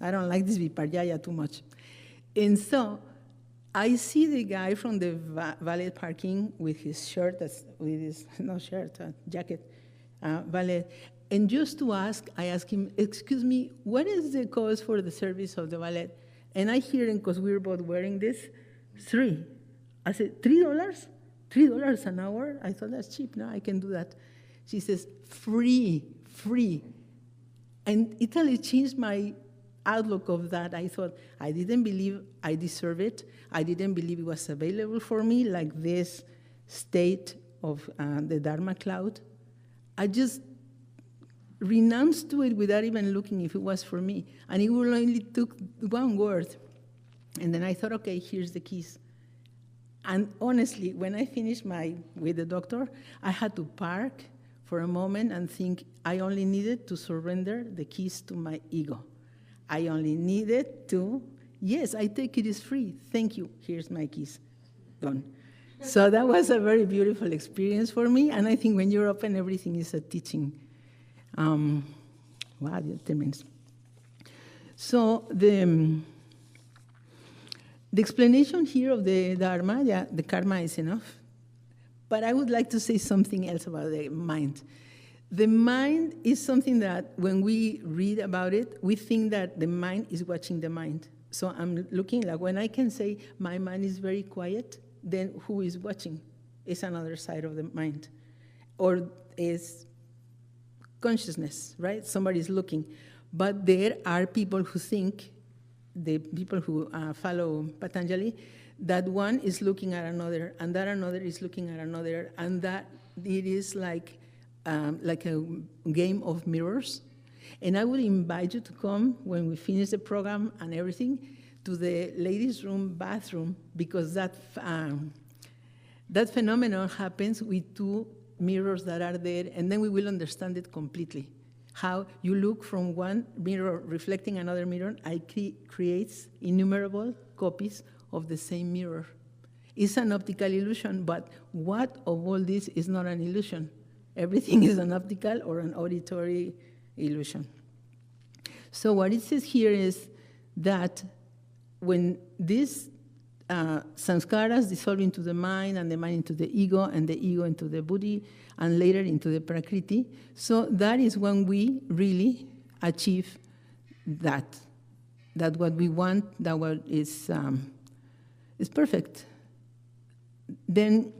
I don't like this viparyaya too much. And so I see the guy from the valet parking with his shirt, jacket, valet. And just to ask, I asked him, excuse me, what is the cost for the service of the valet? And I hear him, because we were both wearing this, $3. I said, $3? $3 an hour? I thought, that's cheap. No, I can do that. She says, free. And it totally changed my outlook of that. I thought, I didn't believe I deserve it. I didn't believe it was available for me, like this state of the Dharma cloud. I just renounced to it without even looking if it was for me. And it only took one word. And then I thought, okay, here's the keys. And honestly, when I finished with the doctor, I had to park for a moment and think I only needed to surrender the keys to my ego. I only needed to, yes, I take it is free. Thank you. Here's my keys. Gone. So that was a very beautiful experience for me. And I think when you're open, everything is a teaching. Wow, that means. So the explanation here of the Dharma, the karma is enough. But I would like to say something else about the mind. The mind is something that when we read about it, we think that the mind is watching the mind. So I'm looking, like when I can say my mind is very quiet, then who is watching? is another side of the mind, or is consciousness, right? Somebody's looking. But there are people who think, the people who follow Patanjali, that one is looking at another, and that another is looking at another, and that it is like a game of mirrors. And I would invite you to come when we finish the program and everything to the ladies' room bathroom, because that phenomenon happens with two mirrors that are there, and then we will understand it completely. How you look from one mirror reflecting another mirror, creates innumerable copies of the same mirror. It's an optical illusion, but what of all this is not an illusion? Everything is an optical or an auditory illusion. So what it says here is that when these samskaras dissolve into the mind, and the mind into the ego, and the ego into the buddhi, and later into the prakriti, so that is when we really achieve that what we want, that what is perfect. Then,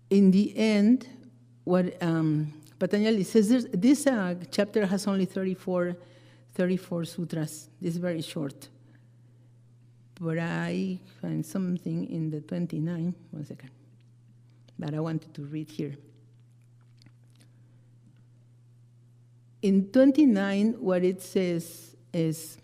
in the end, what Patanjali says, this chapter has only 34 sutras. This is very short. But I find something in the 29, one second, that I wanted to read here. In 29, what it says is,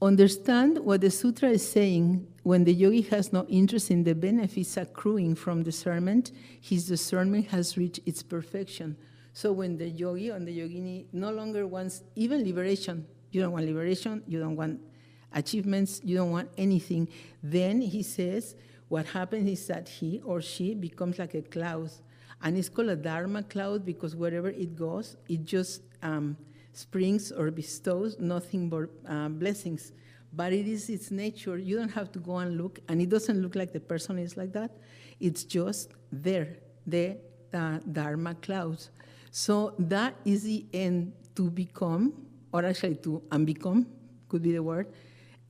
understand what the sutra is saying. When the yogi has no interest in the benefits accruing from discernment, his discernment has reached its perfection. So when the yogi or the yogini no longer wants even liberation, you don't want liberation, you don't want achievements, you don't want anything, then he says what happens is that he or she becomes like a cloud. And it's called a dharma cloud because wherever it goes, it just springs or bestows nothing but blessings. But it is its nature. You don't have to go and look, and it doesn't look like the person is like that. It's just there, the dharma clouds. So that is the end, to become, or actually to unbecome, could be the word,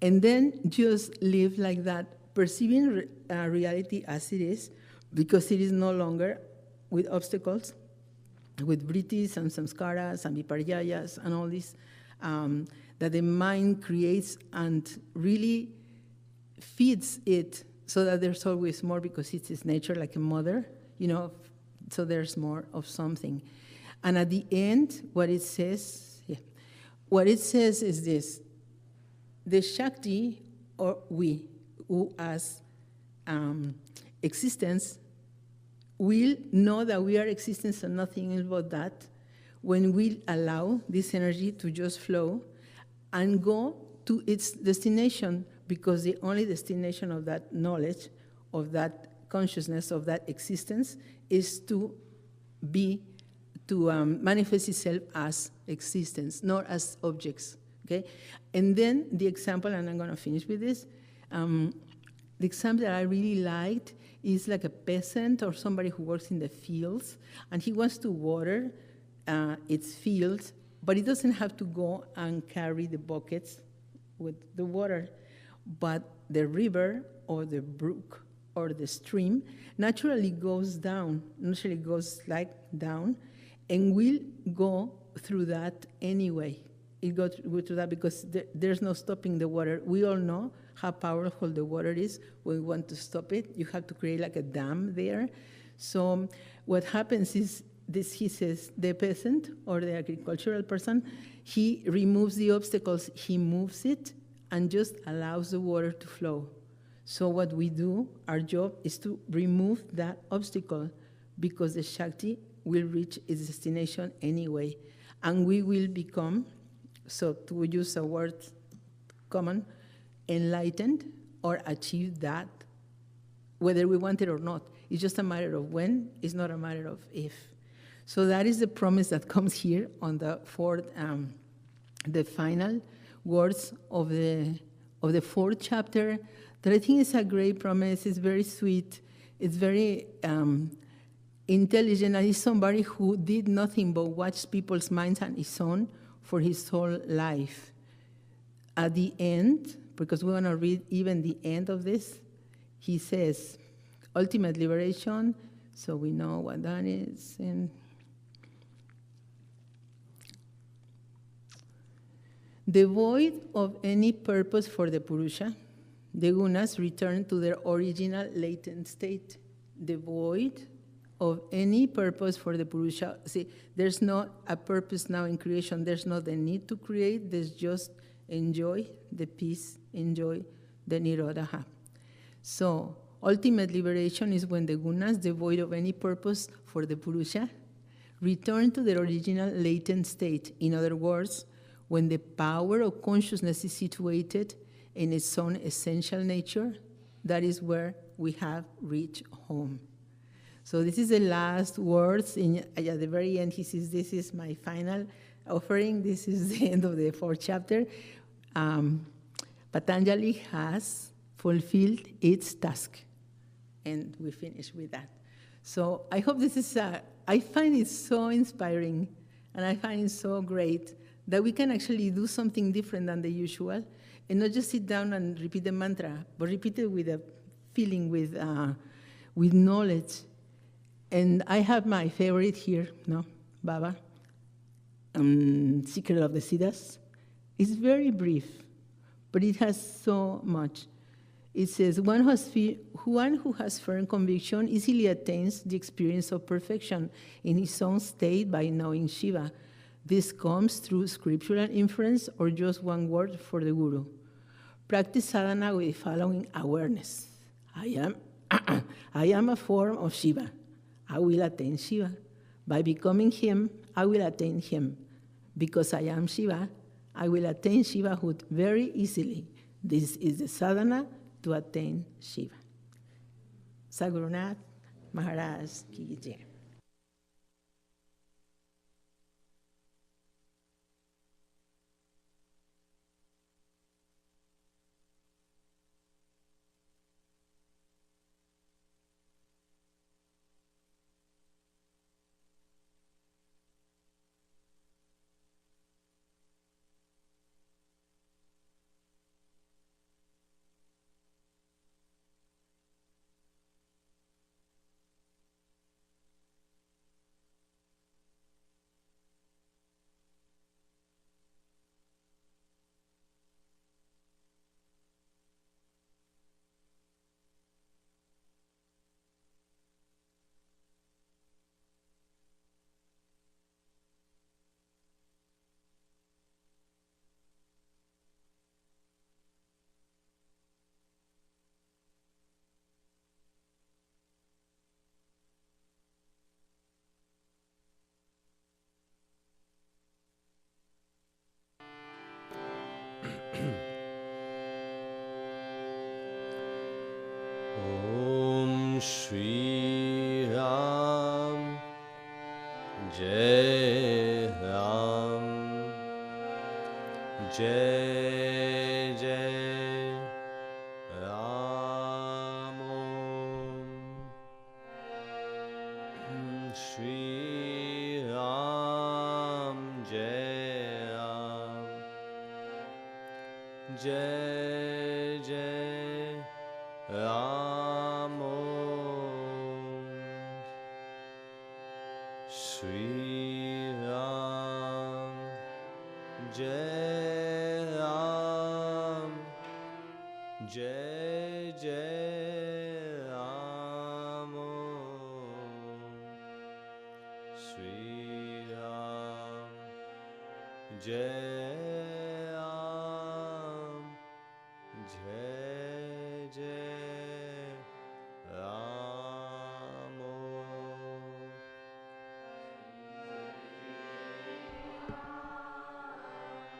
and then just live like that, perceiving reality as it is, because it is no longer with obstacles, with vrittis and samskaras and viparjayas and all this, that the mind creates and really feeds it so that there's always more, because it's its nature, like a mother, so there's more of something. And at the end, what it says is this: the Shakti, or we, who as existence, will know that we are existence and nothing else but that, when we allow this energy to just flow and go to its destination, because the only destination of that knowledge, of that consciousness, of that existence, is to manifest itself as existence, not as objects, okay? And then the example, and I'm going to finish with this, the example that I really liked is like a peasant or somebody who works in the fields, and he wants to water its fields, but he doesn't have to go and carry the buckets with the water. But the river or the brook or the stream naturally goes down, naturally goes like down, and will go through that anyway. It goes through that because there's no stopping the water. We all know how powerful the water is. When we want to stop it, you have to create like a dam there. So what happens is this, he says, the peasant or the agricultural person, he removes the obstacles, he moves it, and just allows the water to flow. So what we do, our job is to remove that obstacle, because the Shakti will reach its destination anyway. And we will become, so to use a word common, enlightened or achieve that, whether we want it or not. It's just a matter of when, it's not a matter of if. So that is the promise that comes here on the fourth, the final words of the fourth chapter, that I think is a great promise. It's very sweet. It's very intelligent, and he's somebody who did nothing but watch people's minds and his own for his whole life. at the end, because we want to read even the end of this, he says, ultimate liberation, so we know what that is. And devoid of any purpose for the Purusha, the gunas return to their original latent state. Devoid of any purpose for the Purusha. See, there's not a purpose now in creation. There's not the need to create. There's just enjoy the peace, enjoy the Nirodha. So, ultimate liberation is when the gunas, devoid of any purpose for the Purusha, return to their original latent state. In other words, when the power of consciousness is situated in its own essential nature, that is where we have reached home. So this is the last words. At the very end, he says, this is my final offering. This is the end of the 4th chapter. Patanjali has fulfilled its task. And we finish with that. So I hope this is, I find it so inspiring, and I find it so great that we can actually do something different than the usual, and not just sit down and repeat the mantra, but repeat it with a feeling, with knowledge. And I have my favorite here, no, Baba, Secret of the Siddhas. It's very brief, but it has so much. It says, one who has firm conviction easily attains the experience of perfection in his own state by knowing Shiva. This comes through scriptural inference or just one word for the Guru. Practice sadhana with the following awareness. I am a form of Shiva. I will attain Shiva. By becoming him, I will attain him. Because I am Shiva, I will attain Shivahood very easily. This is the sadhana to attain Shiva. Sadhgurunath Maharaj Ki Jai. Om Shri Ram Jai Ram Jai Jai Ram Om Shri Ram Jai Ram Jai Jai Ram Shri Ram Jai Ram Jai Jai Ram Shri Ram Jai Ram Jai Jai Ram Jai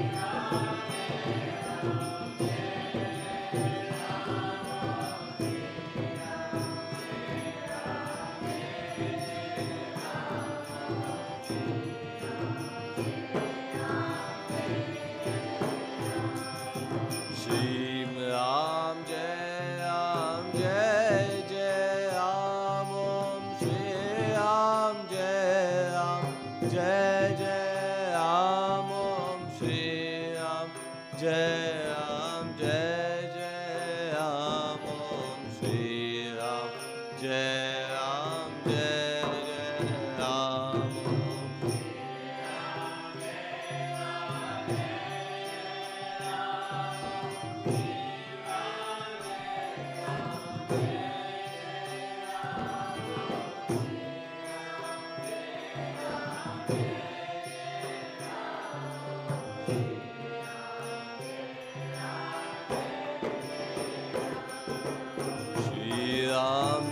Jai Jai Ram,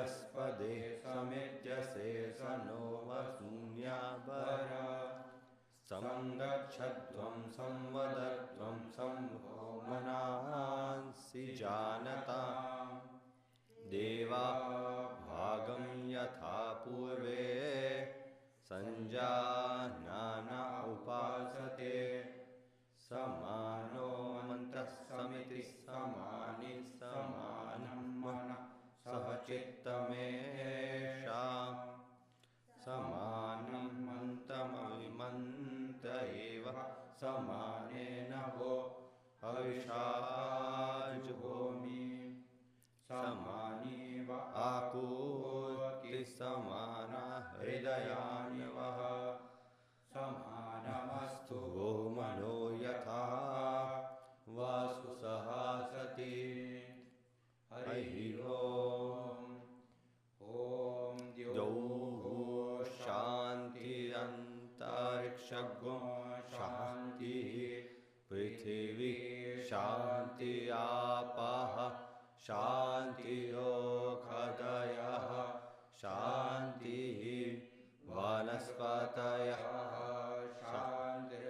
यस्पदे समित्यसे सनो वसून्यावर संरक्षध्वं संवदध्वं संभो मनांसि जानता देवा भागं यथा पूर्वे संजानाना उपासते समानो मन्तः समिति समानि समानं मनः सह चित्तमेषा समानं मन्तमविमन्त एव समानेन वो हविषाजुहोमि समानीव आकूति समाना हृदयान्वः समानमस्तु वो मनो यथा वासु सहासति हरि ओम द्यौः शान्ति अंतरिक्षगो शान्ति पृथिवी शान्ति आपः शान्ति ओषधयः शान्तिः वनस्पतयः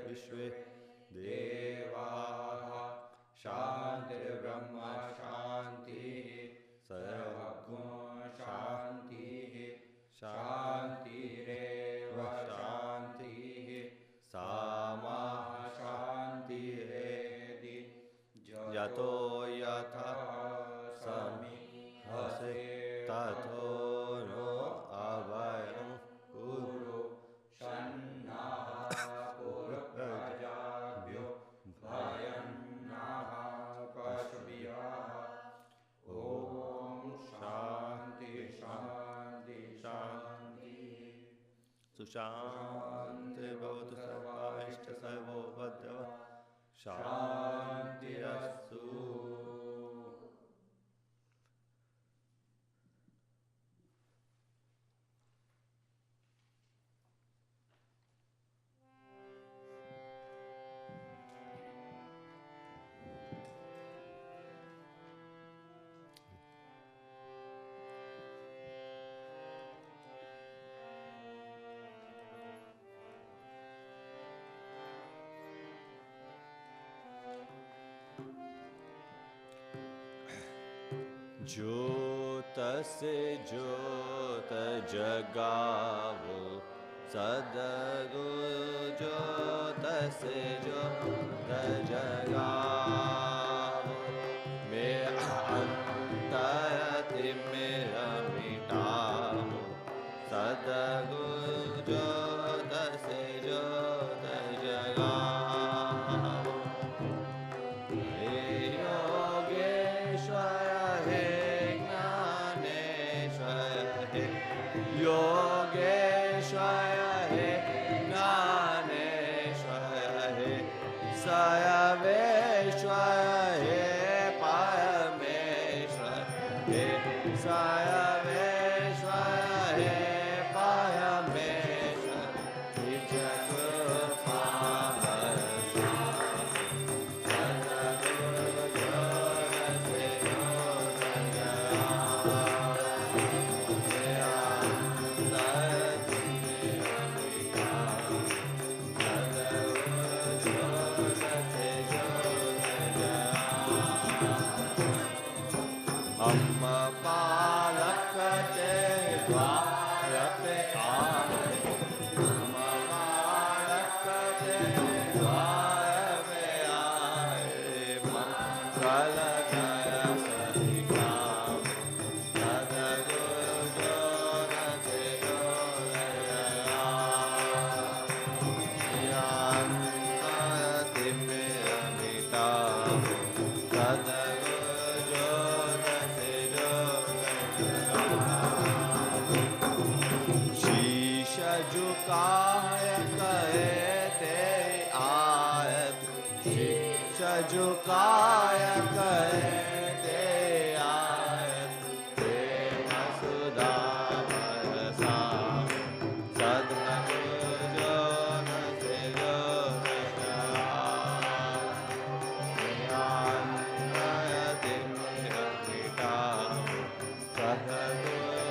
विश्वे देवाः शान्तिर्ब्रह्म शान्तिः सर्वगुण शान्तिः शान्तिरेव शान्तिः सामा शान्तिरेधि यतो यथा समीहसे ततो नो अभयं कुरु शन्नः पुरुषाभ्यो भयं नः पशुभ्यः ॐ शान्ति शान्ति शान्ति सुशान्ति भवतु सर्वाष्ट सर्वो भद्रः शान्तिरस्तु ज्योत से ज्योत जगावो सद्गुरु ज्योत से ज्योत जगावो मेरा अंतर तिमिर मिटावो सद्गुरु ज्योत से ज्योत जगावो हे योगेश्वर हे योगेश्वर हे ज्ञानेश्वर हे सयवेश्वर हे परमेश्वर हे सयवेश्वर हे परमेश्वर निज कृपा हम पालक ते द्वार पे आए हम पालक ते द्वार पे आए मंगल गय सही काम सद्गुरु ज्योत से ज्योत तिमिर मिटाओ झुकाय कहे तेरी आयत शीश झुकाय कहे तेरी आयत प्रेम सुधा बरसा सद्गुरु ज्योत से ज्योत तिमिर मिटाओ सद्गुरु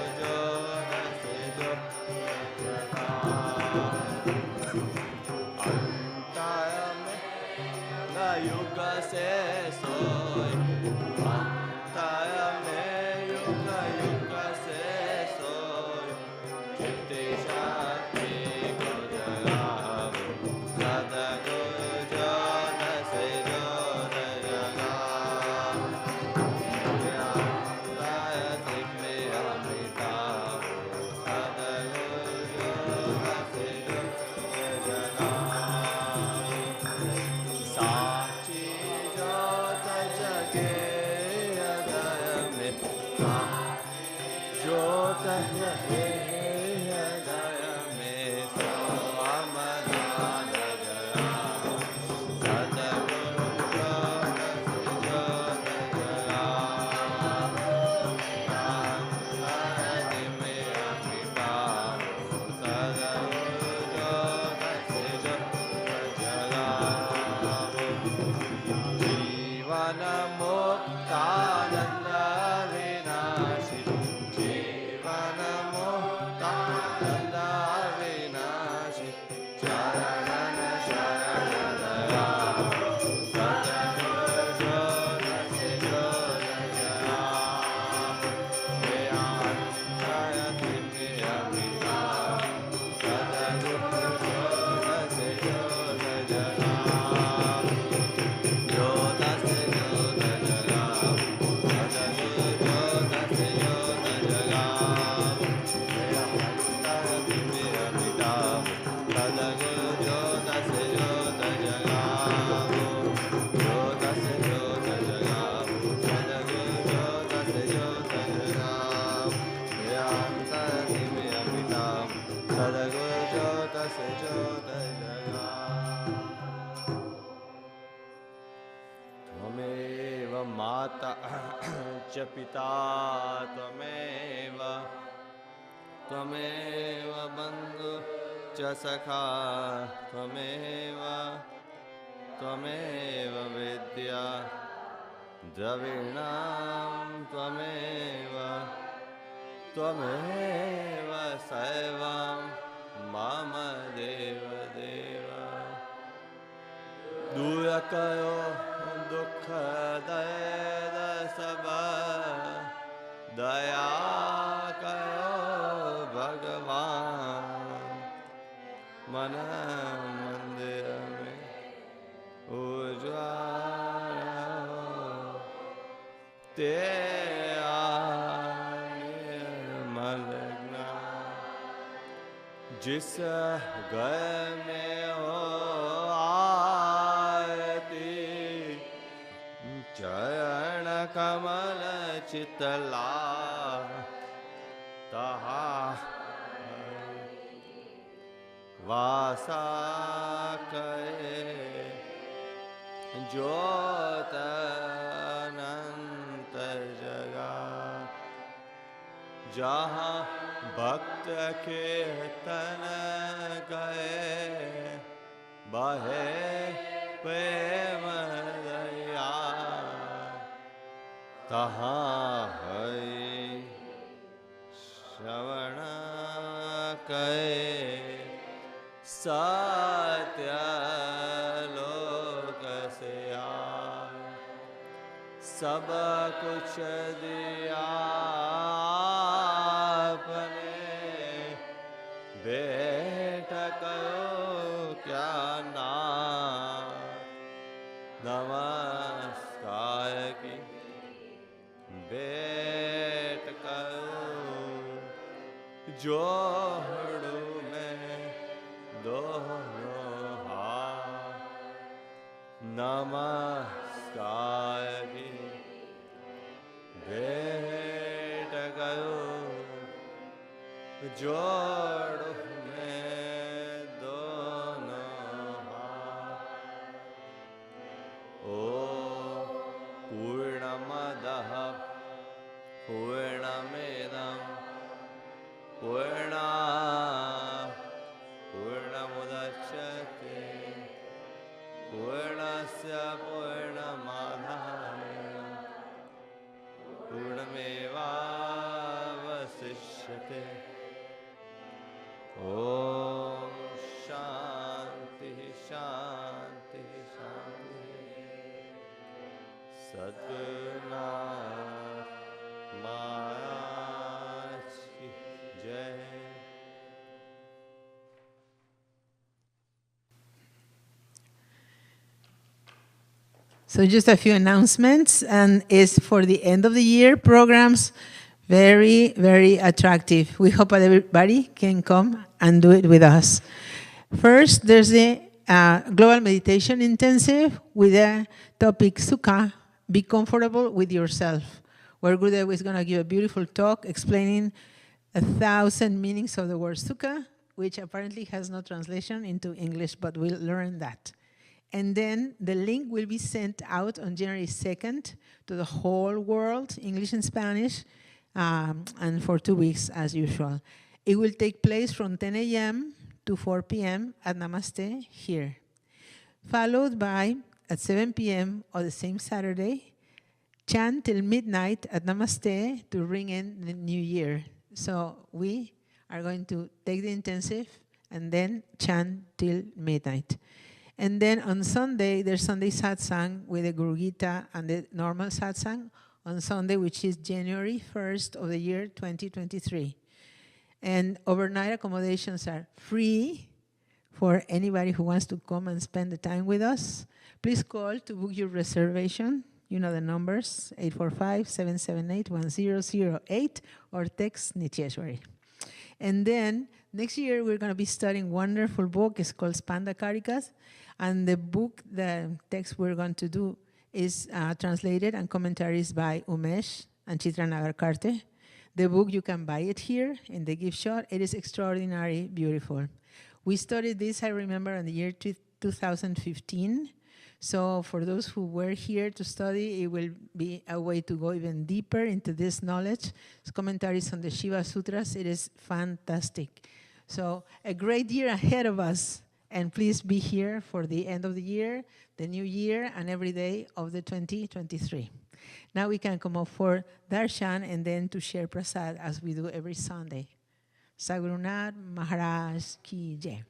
त्वमेव माता च पिता त्वमेव त्वमेव बन्धु च सखा त्वमेव त्वमेव विद्या द्रविणां त्वमेव त्वमेव सर्वं मम देव देव दूर करो दुख दर्द सब दया करो भगवान मन मंदिर में उजाला तेरा निर्मल ज्ञान जिस घर में हो चरण कमल चितला तहा वासा करे ज्योत अनंत जगा जहाँ भक्त कीर्तन गए बहे प्रेम दया तहाँ हरि श्रवण करे सत्य लोक से आए सब कुछ दिया आपने भेंट करो क्या नाम नमस्कार की भेंट करो जोड़ू में दोनों हाथ नमस्कार की भेंट करो जोड़ू में दोनों हाथ ओ पूर्णमदः पूर्णमिदं पूर्णमुदच्यते पूर्णस्य पूर्णमादाय पूर्णमेवावशिष्यते ॐ शान्ति शान्ति शान्ति सद्गुरुनाथ महाराज की जय। So just a few announcements, and it's for the end of the year programs. Very, very attractive. We hope that everybody can come and do it with us. First, there's the Global Meditation Intensive with the topic Sukha, be comfortable with yourself, where Gurudev is going to give a beautiful talk explaining 1,000 meanings of the word sukha, which apparently has no translation into English, but we'll learn that. And then the link will be sent out on January 2nd to the whole world, English and Spanish, and for 2 weeks as usual. It will take place from 10 a.m. to 4 p.m. at Namaste here, followed by, at 7 p.m. on the same Saturday, chant till midnight at Namaste to ring in the new year. So we are going to take the intensive and then chant till midnight. And then on Sunday, there's Sunday Satsang with the Guru Gita and the normal Satsang on Sunday, which is January 1st of the year 2023. And overnight accommodations are free for anybody who wants to come and spend the time with us. Please call to book your reservation. You know the numbers, 845-778-1008, or text Nityeshwari. And then next year, we're going to be studying wonderful book. It's called Spanda Karikas. And the book, the text we're going to do is translated and commentaries by Umesh and Chitra Nagarkarte. The book, you can buy it here in the gift shop. It is extraordinary, beautiful. We studied this, I remember, in the year 2015. So for those who were here to study, it will be a way to go even deeper into this knowledge. It's commentaries on the Shiva Sutras. It is fantastic. So a great year ahead of us. And please be here for the end of the year, the new year, and every day of the 2023. Now we can come up for darshan and then to share prasad as we do every Sunday. Sagurunat Maharaj Ki Jai.